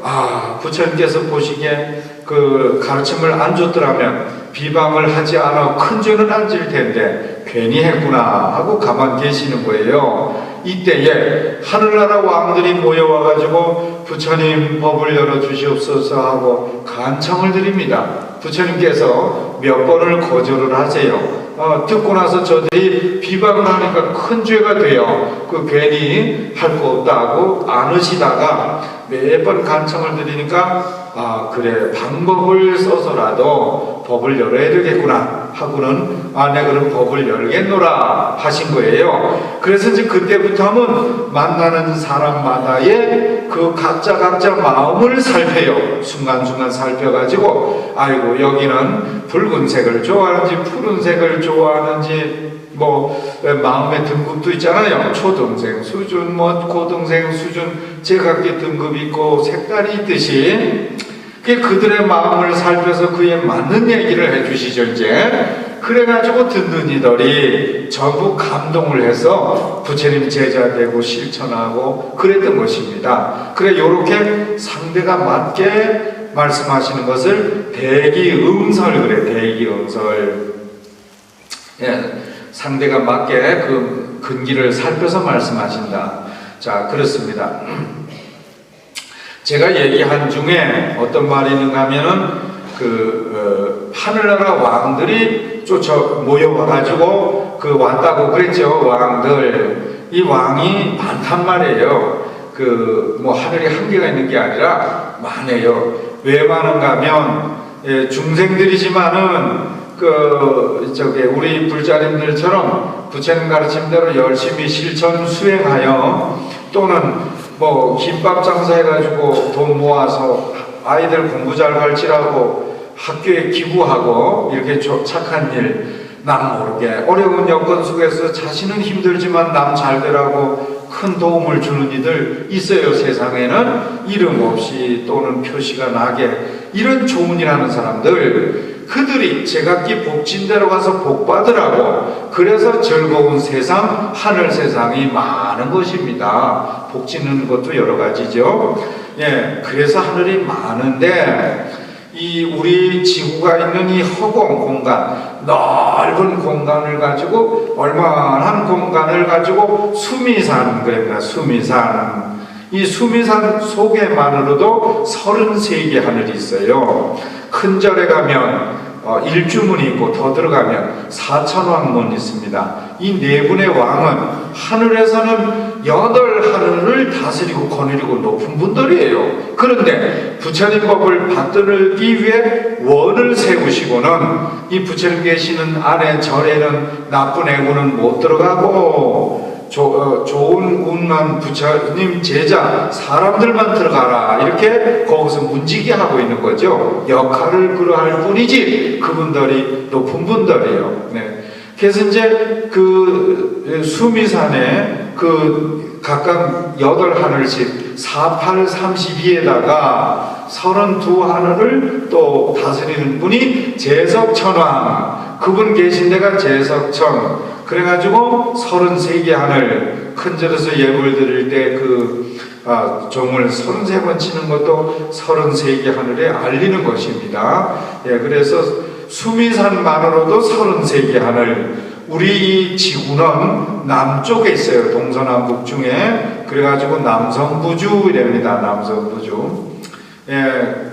부처님께서 보시기에 그 가르침을 안 줬더라면 비방을 하지 않아 큰 죄는 안 질 텐데 괜히 했구나 하고 가만 계시는 거예요. 이때에 하늘나라 왕들이 모여와가지고 부처님 법을 열어주시옵소서 하고 간청을 드립니다. 부처님께서 몇 번을 거절을 하세요. 듣고 나서 저들이 비방을 하니까 큰 죄가 돼요. 그 괜히 할 거 없다고 안으시다가 매번 간청을 드리니까 그래 방법을 써서라도 법을 열어야 되겠구나 하고는 네 그럼 법을 열겠노라 하신 거예요. 그래서 이제 그때부터 하면 만나는 사람마다의 그 각자 마음을 살펴요. 순간순간 살펴가지고 아이고 여기는 붉은색을 좋아하는지 푸른색을 좋아하는지 마음의 등급도 있잖아요. 초등생 수준, 고등생 수준, 제각기 등급이 있고 색깔이 있듯이 그들의 마음을 살펴서 그에 맞는 얘기를 해주시죠. 이제 그래가지고 듣는 이들이 전부 감동을 해서 부처님 제자 되고 실천하고 그랬던 것입니다. 그래 요렇게 상대가 맞게 말씀하시는 것을 대기응설 그래. 대기응설. 상대가 맞게 그 근기를 살펴서 말씀하신다. 자, 그렇습니다. 제가 얘기한 중에 어떤 말이 있는가 하면은 하늘나라 왕들이 모여와가지고 왔다고 그랬죠. 왕들. 이 왕이 많단 말이에요. 하늘이 한계가 있는 게 아니라 많아요. 왜 많은가 하면, 중생들이지만은 우리 불자님들처럼 부처님 가르침대로 열심히 실천 수행하여 또는 김밥 장사해가지고 돈 모아서 아이들 공부 잘 가르치라고 학교에 기부하고 이렇게 착한 일, 남 모르게 어려운 여건 속에서 자신은 힘들지만 남 잘 되라고 큰 도움을 주는 이들 있어요. 세상에는 이름 없이 또는 표시가 나게 이런 좋은 일 하는 사람들, 그들이 제각기 복진대로 가서 복 받으라고 그래서 즐거운 세상, 하늘 세상이 많은 것입니다. 복 짓는 것도 여러 가지죠. 그래서 하늘이 많은데 우리 지구가 있는 이 허공 공간, 넓은 공간을 가지고 얼마나 공간을 가지고 수미산 그러니까 수미산, 이 수미산 속에만으로도 33개 하늘이 있어요. 큰 절에 가면 일주문이 있고 더 들어가면 사천왕문이 있습니다. 이 네 분의 왕은 하늘에서는 8하늘을 다스리고 거느리고 높은 분들이에요. 그런데 부처님 법을 받들기 위해 원을 세우시고는 이 부처님 계시는 안에 절에는 나쁜 애구는 못 들어가고 좋은 운만 부처님 제자 사람들만 들어가라 이렇게 거기서 문지기 하고 있는 거죠. 역할을 그러할 뿐이지 그분들이 높은 분들이에요. 그래서 이제 수미산에 각각 8하늘씩 48, 32에다가 32하늘을 또 다스리는 분이 제석천왕, 그분 계신 데가 제석천. 그래가지고 33개 하늘, 큰 절에서 예불 드릴 때 종을 33번 치는 것도 33개 하늘에 알리는 것입니다. 그래서 수미산만으로도 33개 하늘. 우리 이 지구는 남쪽에 있어요. 동서남북 중에. 그래가지고 남성부주 이랍니다. 남성부주.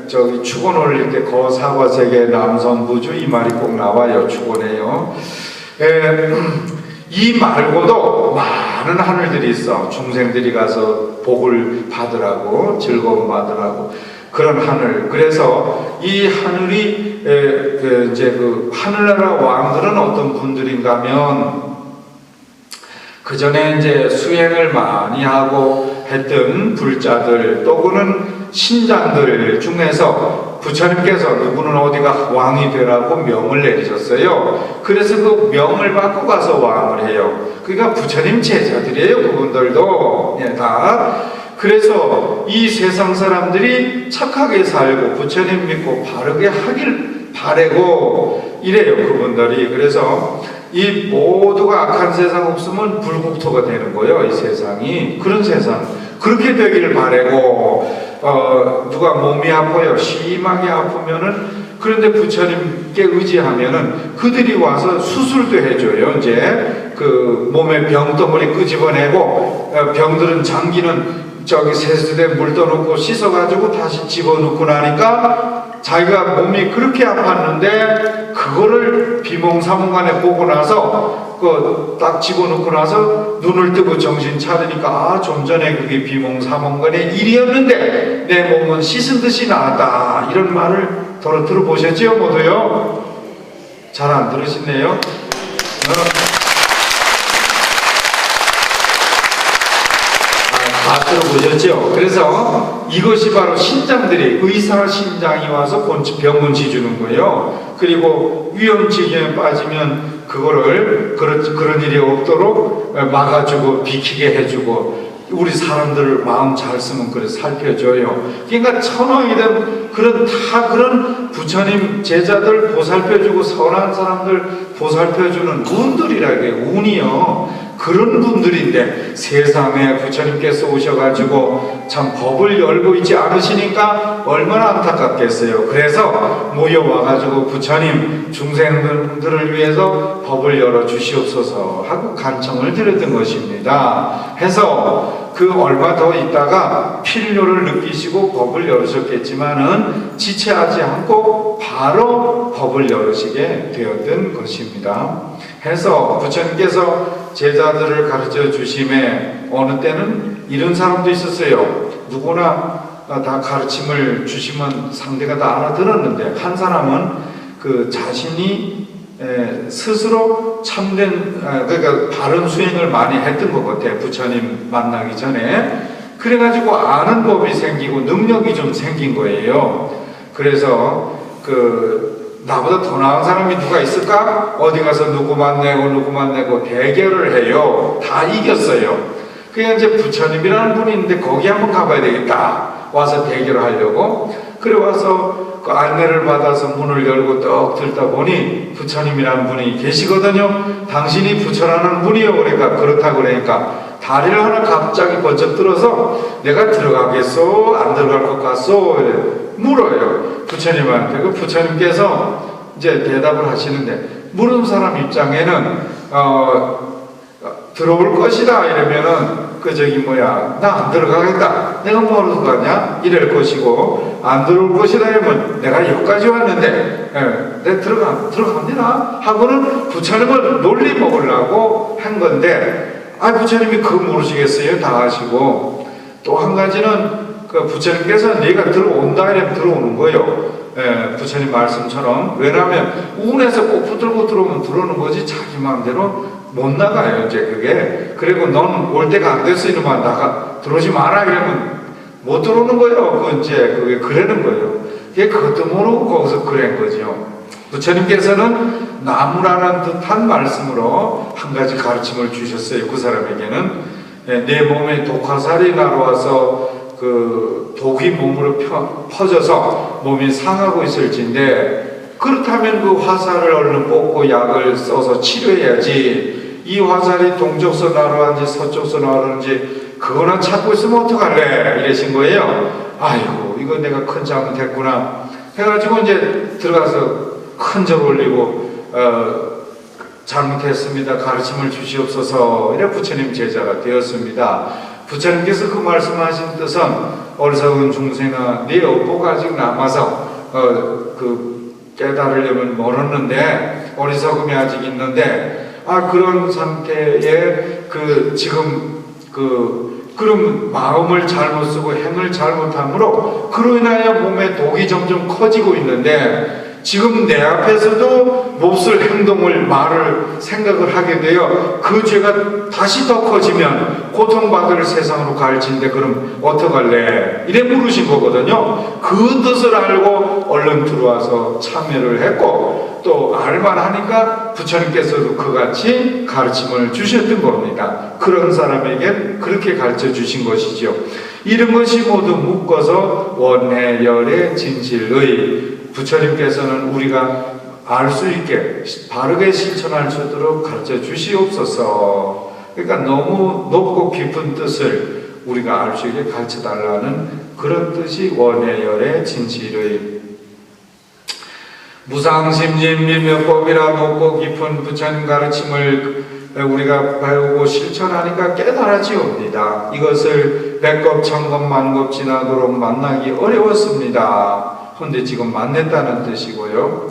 저기 축원 올릴 때 거사과세계 남성부주 이 말이 꼭 나와요. 축원에요. 이 말고도 많은 하늘들이 있어. 중생들이 가서 복을 받으라고, 즐거움 받으라고 그런 하늘. 그래서 이 하늘이 하늘나라 왕들은 어떤 분들인가 하면 그 전에 이제 수행을 많이 하고 했던 불자들 또는 신장들 중에서 부처님께서 누구는 어디가 왕이 되라고 명을 내리셨어요. 그래서 그 명을 받고 가서 왕을 해요. 그러니까 부처님 제자들이에요. 그분들도 다. 그래서 이 세상 사람들이 착하게 살고 부처님 믿고 바르게 하길 바라고 이래요. 그분들이. 그래서 이 모두가 악한 세상 없으면 불국토가 되는 거예요. 이 세상이. 그런 세상. 그렇게 되기를 바라고 누가 몸이 아파요. 심하게 아프면은 그런데 부처님께 의지하면은 그들이 와서 수술도 해줘요. 이제 몸에 병덩어리 끄집어내고 병들은 장기는 세수대 물 떠놓고 씻어가지고 다시 집어넣고 나니까 자기가 몸이 그렇게 아팠는데 그거를 비몽사몽간에 보고 나서 딱 집어넣고 나서 눈을 뜨고 정신 차리니까 좀 전에 그게 비몽사몽간의 일이었는데 내 몸은 씻은 듯이 나았다. 이런 말을 들어보셨지요? 모두요? 잘 안 들으시네요. 다 들어보셨죠? 그래서 이것이 바로 신장들이 의사 신장이 와서 병원치 주는 거예요. 그리고 위험 지경에 빠지면 그거를 그런 일이 없도록 막아주고 비키게 해주고 우리 사람들을 마음 잘 쓰면 그래 살펴줘요. 그러니까 천황이든 그런 부처님 제자들 보살펴주고 선한 사람들 보살펴주는 운들이라 그래요. 운이요. 그런 분들인데 세상에 부처님께서 오셔가지고 참 법을 열고 있지 않으시니까 얼마나 안타깝겠어요. 그래서 모여와가지고 부처님 중생들을 위해서 법을 열어 주시옵소서 하고 간청을 드렸던 것입니다. 해서 그 얼마 더 있다가 필요를 느끼시고 법을 열으셨겠지만은 지체하지 않고 바로 법을 열으시게 되었던 것입니다. 해서 부처님께서 제자들을 가르쳐 주심에 어느 때는 이런 사람도 있었어요. 누구나 다 가르침을 주시면 상대가 다 알아들었는데 한 사람은 그 자신이 스스로 참된 그러니까 바른 수행을 많이 했던 것 같아요. 부처님 만나기 전에. 그래가지고 아는 법이 생기고 능력이 좀 생긴 거예요. 그래서 나보다 더 나은 사람이 누가 있을까? 어디 가서 누구 만나고 대결을 해요. 다 이겼어요. 그냥 이제 부처님이라는 분이 있는데 거기 한번 가봐야 되겠다. 와서 대결을 하려고. 그래 와서 그 안내를 받아서 문을 열고 떡 들다 보니 부처님이라는 분이 계시거든요. 당신이 부처라는 분이요. 그렇다고 그러니까 다리를 하나 갑자기 번쩍 들어서 내가 들어가겠소? 안 들어갈 것 같소? 물어요. 부처님한테. 그 부처님께서 이제 대답을 하시는데 물은 사람 입장에는 들어올 것이다 이러면은 나 안 들어가겠다. 내가 뭐하러 가냐? 이럴 것이고 안 들어올 것이다 이러면 내가 여기까지 왔는데 내가 들어갑니다 하고는 부처님을 놀리 먹으려고 한 건데 부처님이 그거 모르시겠어요? 다 하시고 또 한 가지는 그 부처님께서 네가 들어온다 이러면 들어오는 거예요. 부처님 말씀처럼. 왜냐하면 운에서 꼭 붙들고 들어오면 들어오는 거지 자기 마음대로 못 나가요. 이제 그게. 그리고 넌 올 때가 안 됐어 이러면 들어오지 마라 이러면 못 들어오는 거예요. 그게 그러는 거예요. 그것도 모르고 거기서 그런 거죠. 부처님께서는 나무라는 듯한 말씀으로 한 가지 가르침을 주셨어요. 그 사람에게는 내 몸에 독화살이 날아와서 독이 몸으로 퍼져서 몸이 상하고 있을진데 그렇다면 그 화살을 얼른 뽑고 약을 써서 치료해야지. 이 화살이 동쪽서 날아왔는지 서쪽서 날아왔는지 그거나 찾고 있으면 어떡할래? 이러신 거예요. 아이고 이거 내가 큰 잘못했구나 해가지고 이제 들어가서 큰 절 올리고 잘못했습니다. 가르침을 주시옵소서. 이래 부처님 제자가 되었습니다. 부처님께서 그 말씀하신 뜻은 어리석은 중생아 네 업보가 아직 남아서 깨달으려면 멀었는데 어리석음이 아직 있는데 그런 상태에 그런 마음을 잘못 쓰고 행을 잘못함으로 그로 인하여 몸에 독이 점점 커지고 있는데 지금 내 앞에서도 몹쓸 행동을 생각을 하게 되어 그 죄가 다시 더 커지면 고통받을 세상으로 갈진데 그럼 어떡할래? 이래 물으신 거거든요. 그 뜻을 알고 얼른 들어와서 참여를 했고 또 알만하니까 부처님께서도 그같이 가르침을 주셨던 겁니다. 그런 사람에게 그렇게 가르쳐 주신 것이죠. 이런 것이 모두 묶어서 원해열의 진실의 부처님께서는 우리가 알 수 있게 바르게 실천할 수 있도록 가르쳐 주시옵소서. 그러니까 너무 높고 깊은 뜻을 우리가 알 수 있게 가르쳐 달라는 그런 뜻이 원해열의 진실의 무상심진 미묘법이라 높고 깊은 부처님 가르침을 우리가 배우고 실천하니까 깨달아지옵니다. 이것을 백겁 천겁 만겁 지나도록 만나기 어려웠습니다. 근데 지금 만났다는 뜻이고요.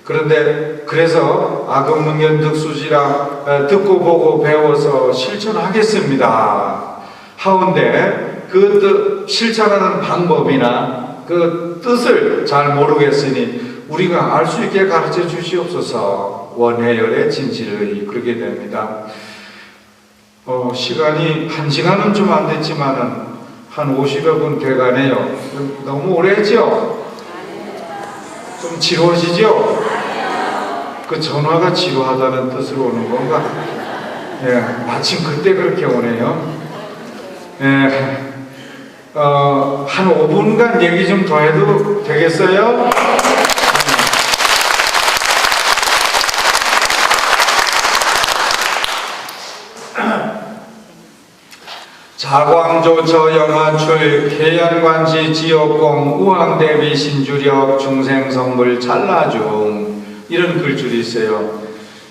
그런데 그래서 악업능연득수지라 듣고 보고 배워서 실천하겠습니다 하운데 그 뜻 실천하는 방법이나 그 뜻을 잘 모르겠으니 우리가 알 수 있게 가르쳐 주시옵소서. 원해열의 진실의 그렇게 됩니다. 시간이 1시간은 좀 안 됐지만은 한 50여 분 돼가네요. 너무 오래 했죠? 좀 지루하시죠? 그 전화가 지루하다는 뜻으로 오는 건가? 예, 마침 그때 그렇게 오네요. 예, 한 5분간 얘기 좀 더 해도 되겠어요? 자광조처 영화출 계양관시 지옥공 우왕대비 신주력 중생성불 찰나중 이런 글줄이 있어요.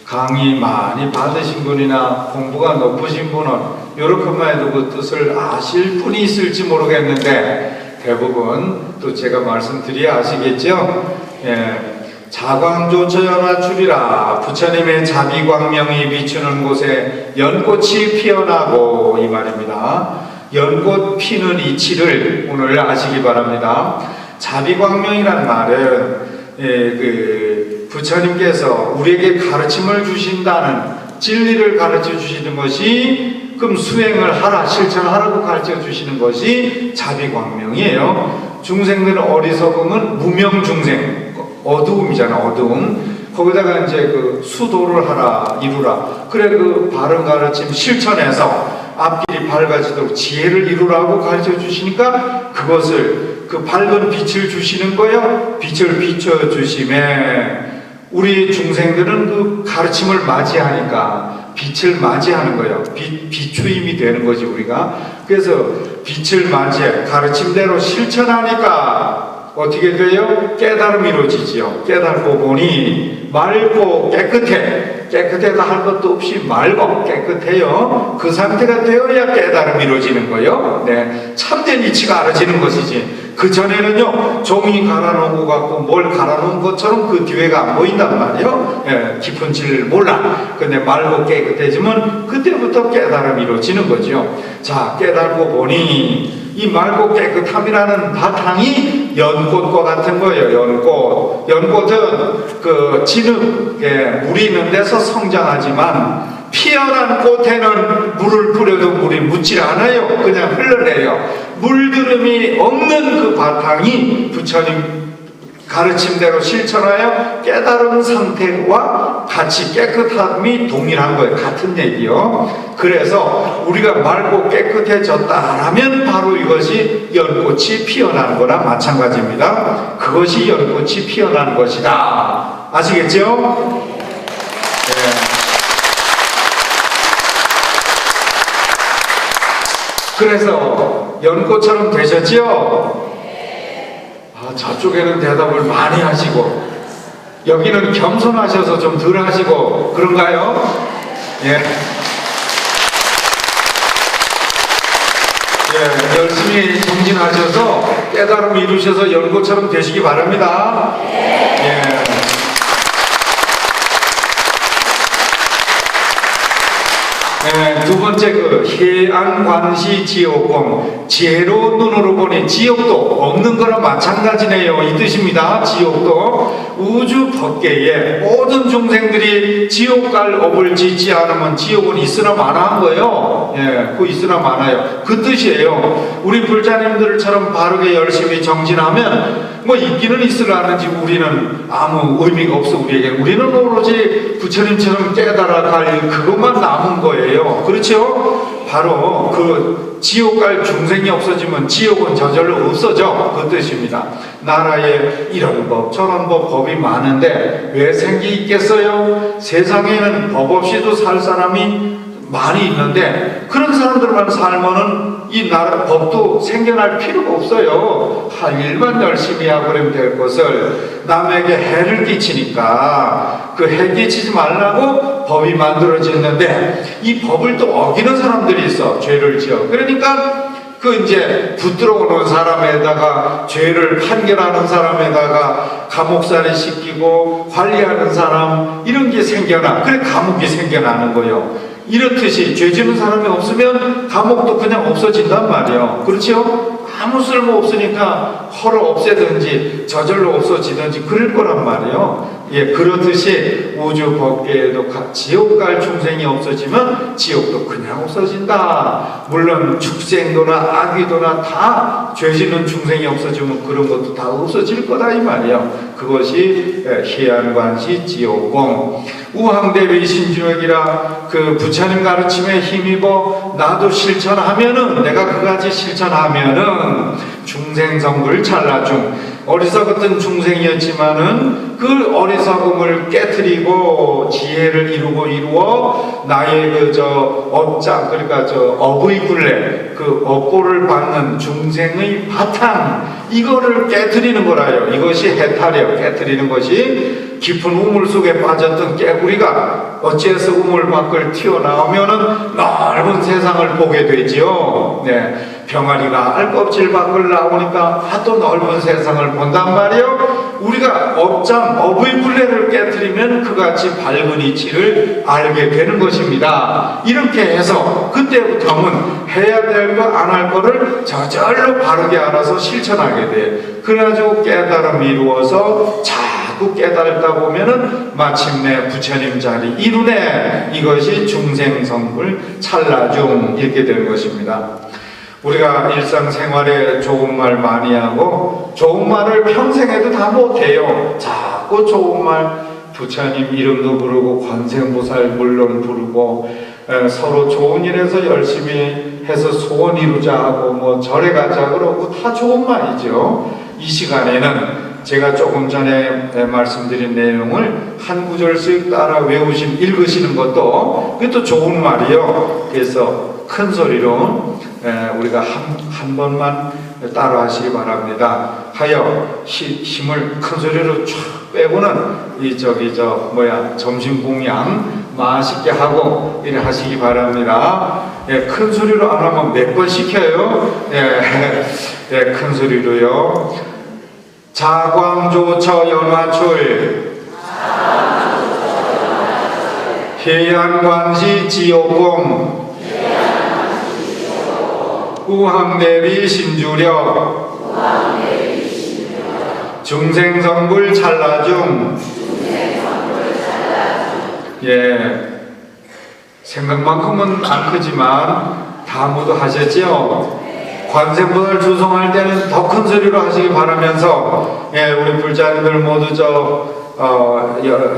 강의 많이 받으신 분이나 공부가 높으신 분은 이렇게만 해도 그 뜻을 아실 분이 있을지 모르겠는데 대부분 또 제가 말씀드려야 아시겠죠? 예. 자광조처 연화출이라 부처님의 자비광명이 비추는 곳에 연꽃이 피어나고 이 말입니다. 연꽃 피는 이치를 오늘 아시기 바랍니다. 자비광명이란 말은 부처님께서 우리에게 가르침을 주신다는 진리를 가르쳐 주시는 것이 그럼 수행을 하라 실천하라고 가르쳐 주시는 것이 자비광명이에요. 중생들은 어리석음은 무명중생 어두움이잖아, 어두움. 거기다가 이제 그 수도를 하라, 이루라. 그래, 그 바른 가르침 실천해서 앞길이 밝아지도록 지혜를 이루라고 가르쳐 주시니까 그것을, 그 밝은 빛을 주시는 거예요. 빛을 비춰주심에 우리 중생들은 그 가르침을 맞이하니까 빛을 맞이하는 거예요. 비추임이 되는 거지, 우리가. 그래서 빛을 맞이해, 가르침대로 실천하니까 어떻게 돼요? 깨달음이 이루어지지요. 깨달고 보니 맑고 깨끗해도 할 것도 없이 맑고 깨끗해요. 그 상태가 되어야 깨달음이 이루어지는 거예요. 네, 참된 이치가 알아지는 것이지. 그 전에는요, 종이 갈아놓은 것 같고 뭘 갈아놓은 것처럼 그 뒤에가 안 보인단 말이에요. 네, 깊은 진리를 몰라. 근데 맑고 깨끗해지면 그때부터 깨달음이 이루어지는 거죠. 자, 깨달고 보니 이 맑고 깨끗함이라는 바탕이 연꽃과 같은 거예요. 연꽃은 그 진흙, 물이 있는 데서 성장하지만 피어난 꽃에는 물을 뿌려도 물이 묻질 않아요. 그냥 흘러내요. 물들음이 없는 그 바탕이 부처님 가르침대로 실천하여 깨달은 상태와 같이 깨끗함이 동일한 거예요. 같은 얘기요. 그래서 우리가 맑고 깨끗해졌다라면 바로 이것이 연꽃이 피어나는 거나 마찬가지입니다. 그것이 연꽃이 피어나는 것이다. 아시겠죠? 네. 그래서 연꽃처럼 되셨죠? 저쪽에는 대답을 많이 하시고 여기는 겸손하셔서 좀 덜 하시고 그런가요? 예. 예, 열심히 정진하셔서 깨달음 이루셔서 연꽃처럼 되시기 바랍니다. 예. 네, 두 번째 그 해안관시 지옥공 지혜로 눈으로 보니 지옥도 없는 거랑 마찬가지네요. 이 뜻입니다. 지옥도 우주 법계에 모든 중생들이 지옥 갈 업을 짓지 않으면 지옥은 있으나 마나한 거예요. 예, 그 있으나 마나요. 그 뜻이에요. 우리 불자님들처럼 바르게 열심히 정진하면 뭐 있기는 있으라는지 우리는 아무 의미가 없어. 우리는 오로지 부처님처럼 깨달아갈 그것만 남은 거예요. 그렇죠? 바로 그 지옥 갈 중생이 없어지면 지옥은 저절로 없어져. 그 뜻입니다. 나라에 이런 법 저런 법이 많은데 왜 생기 있겠어요? 세상에는 법 없이도 살 사람이 많이 있는데 그런 사람들만 살면은 이 나라 법도 생겨날 필요가 없어요. 할 일만 열심히 하고 그러면 될 것을 남에게 해를 끼치니까 그 해 끼치지 말라고 법이 만들어졌는데 이 법을 또 어기는 사람들이 있어. 죄를 지어. 그러니까 그 이제 붙들어 오는 사람에다가 죄를 판결하는 사람에다가 감옥살이 시키고 관리하는 사람 이런 게 생겨나. 그래 감옥이 생겨나는 거예요. 이렇듯이 죄 지는 사람이 없으면 감옥도 그냥 없어진단 말이에요. 그렇죠? 아무 쓸모 없으니까 헐어 없애든지 저절로 없어지든지 그럴 거란 말이에요. 예, 그렇듯이 우주 법계에도 지옥 갈 중생이 없어지면 지옥도 그냥 없어진다. 물론 축생도나 악귀도나 다 죄지는 중생이 없어지면 그런 것도 다 없어질 거다 이 말이에요. 그것이 희안관시 지옥공. 우황대비 신주역이라 그 부처님 가르침에 힘입어 나도 실천하면은, 내가 그가지 실천하면은 중생성불 찰나중, 어리석었던 중생이었지만은 그 어리석음을 깨트리고 지혜를 이루어 나의 업장, 그러니까 업의 굴레, 그 업보를 받는 중생의 바탕, 이거를 깨트리는 거라요. 이것이 해탈이에요. 깨트리는 것이 깊은 우물 속에 빠졌던 깨구리가 어찌해서 우물 밖을 튀어나오면은 넓은 세상을 보게 되지요. 네. 병아리가 알껍질 밖을 나오니까 하도 넓은 세상을 본단 말이에요. 우리가 업의 굴레를 깨트리면 그같이 밝은 이치를 알게 되는 것입니다. 이렇게 해서 그때부터는 해야 될 거 안 할 거를 저절로 바르게 알아서 실천하게 돼. 그래가지고 깨달음이 이루어서 자꾸 깨달다 보면은 마침내 부처님 자리 이루네. 이것이 중생성불 찰나중 이렇게 되는 것입니다. 우리가 일상생활에 좋은 말 많이 하고 좋은 말을 평생 해도 다 못해요. 자꾸 좋은 말, 부처님 이름도 부르고 관세음보살 물론 부르고 서로 좋은 일에서 열심히 해서 소원 이루자 하고 뭐 절에 가자 그러고 다 좋은 말이죠. 이 시간에는 제가 조금 전에 말씀드린 내용을 한 구절씩 따라 읽으시는 것도 그것도 좋은 말이요. 그래서 큰 소리로 우리가 한 번만 따라 하시기 바랍니다. 하여 힘을 큰 소리로 쫙 빼고는 점심 공양 맛있게 하고 이래 하시기 바랍니다. 예, 큰 소리로 안 하면 몇 번 시켜요. 예, 큰 소리로요. 자광조처 연화출 해안관시 지옥공 우황대비 신주력 중생성불 찰나중. 예, 생각만큼은 안 크지만 다 모두 하셨지요? 관세음보살 주송할 때는 더 큰 소리로 하시기 바라면서, 예, 우리 불자님들 모두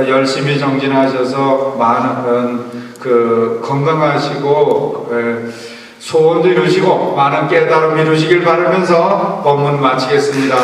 열심히 정진하셔서 많은 건강하시고 소원도 이루시고 많은 깨달음 이루시길 바라면서 법문 마치겠습니다.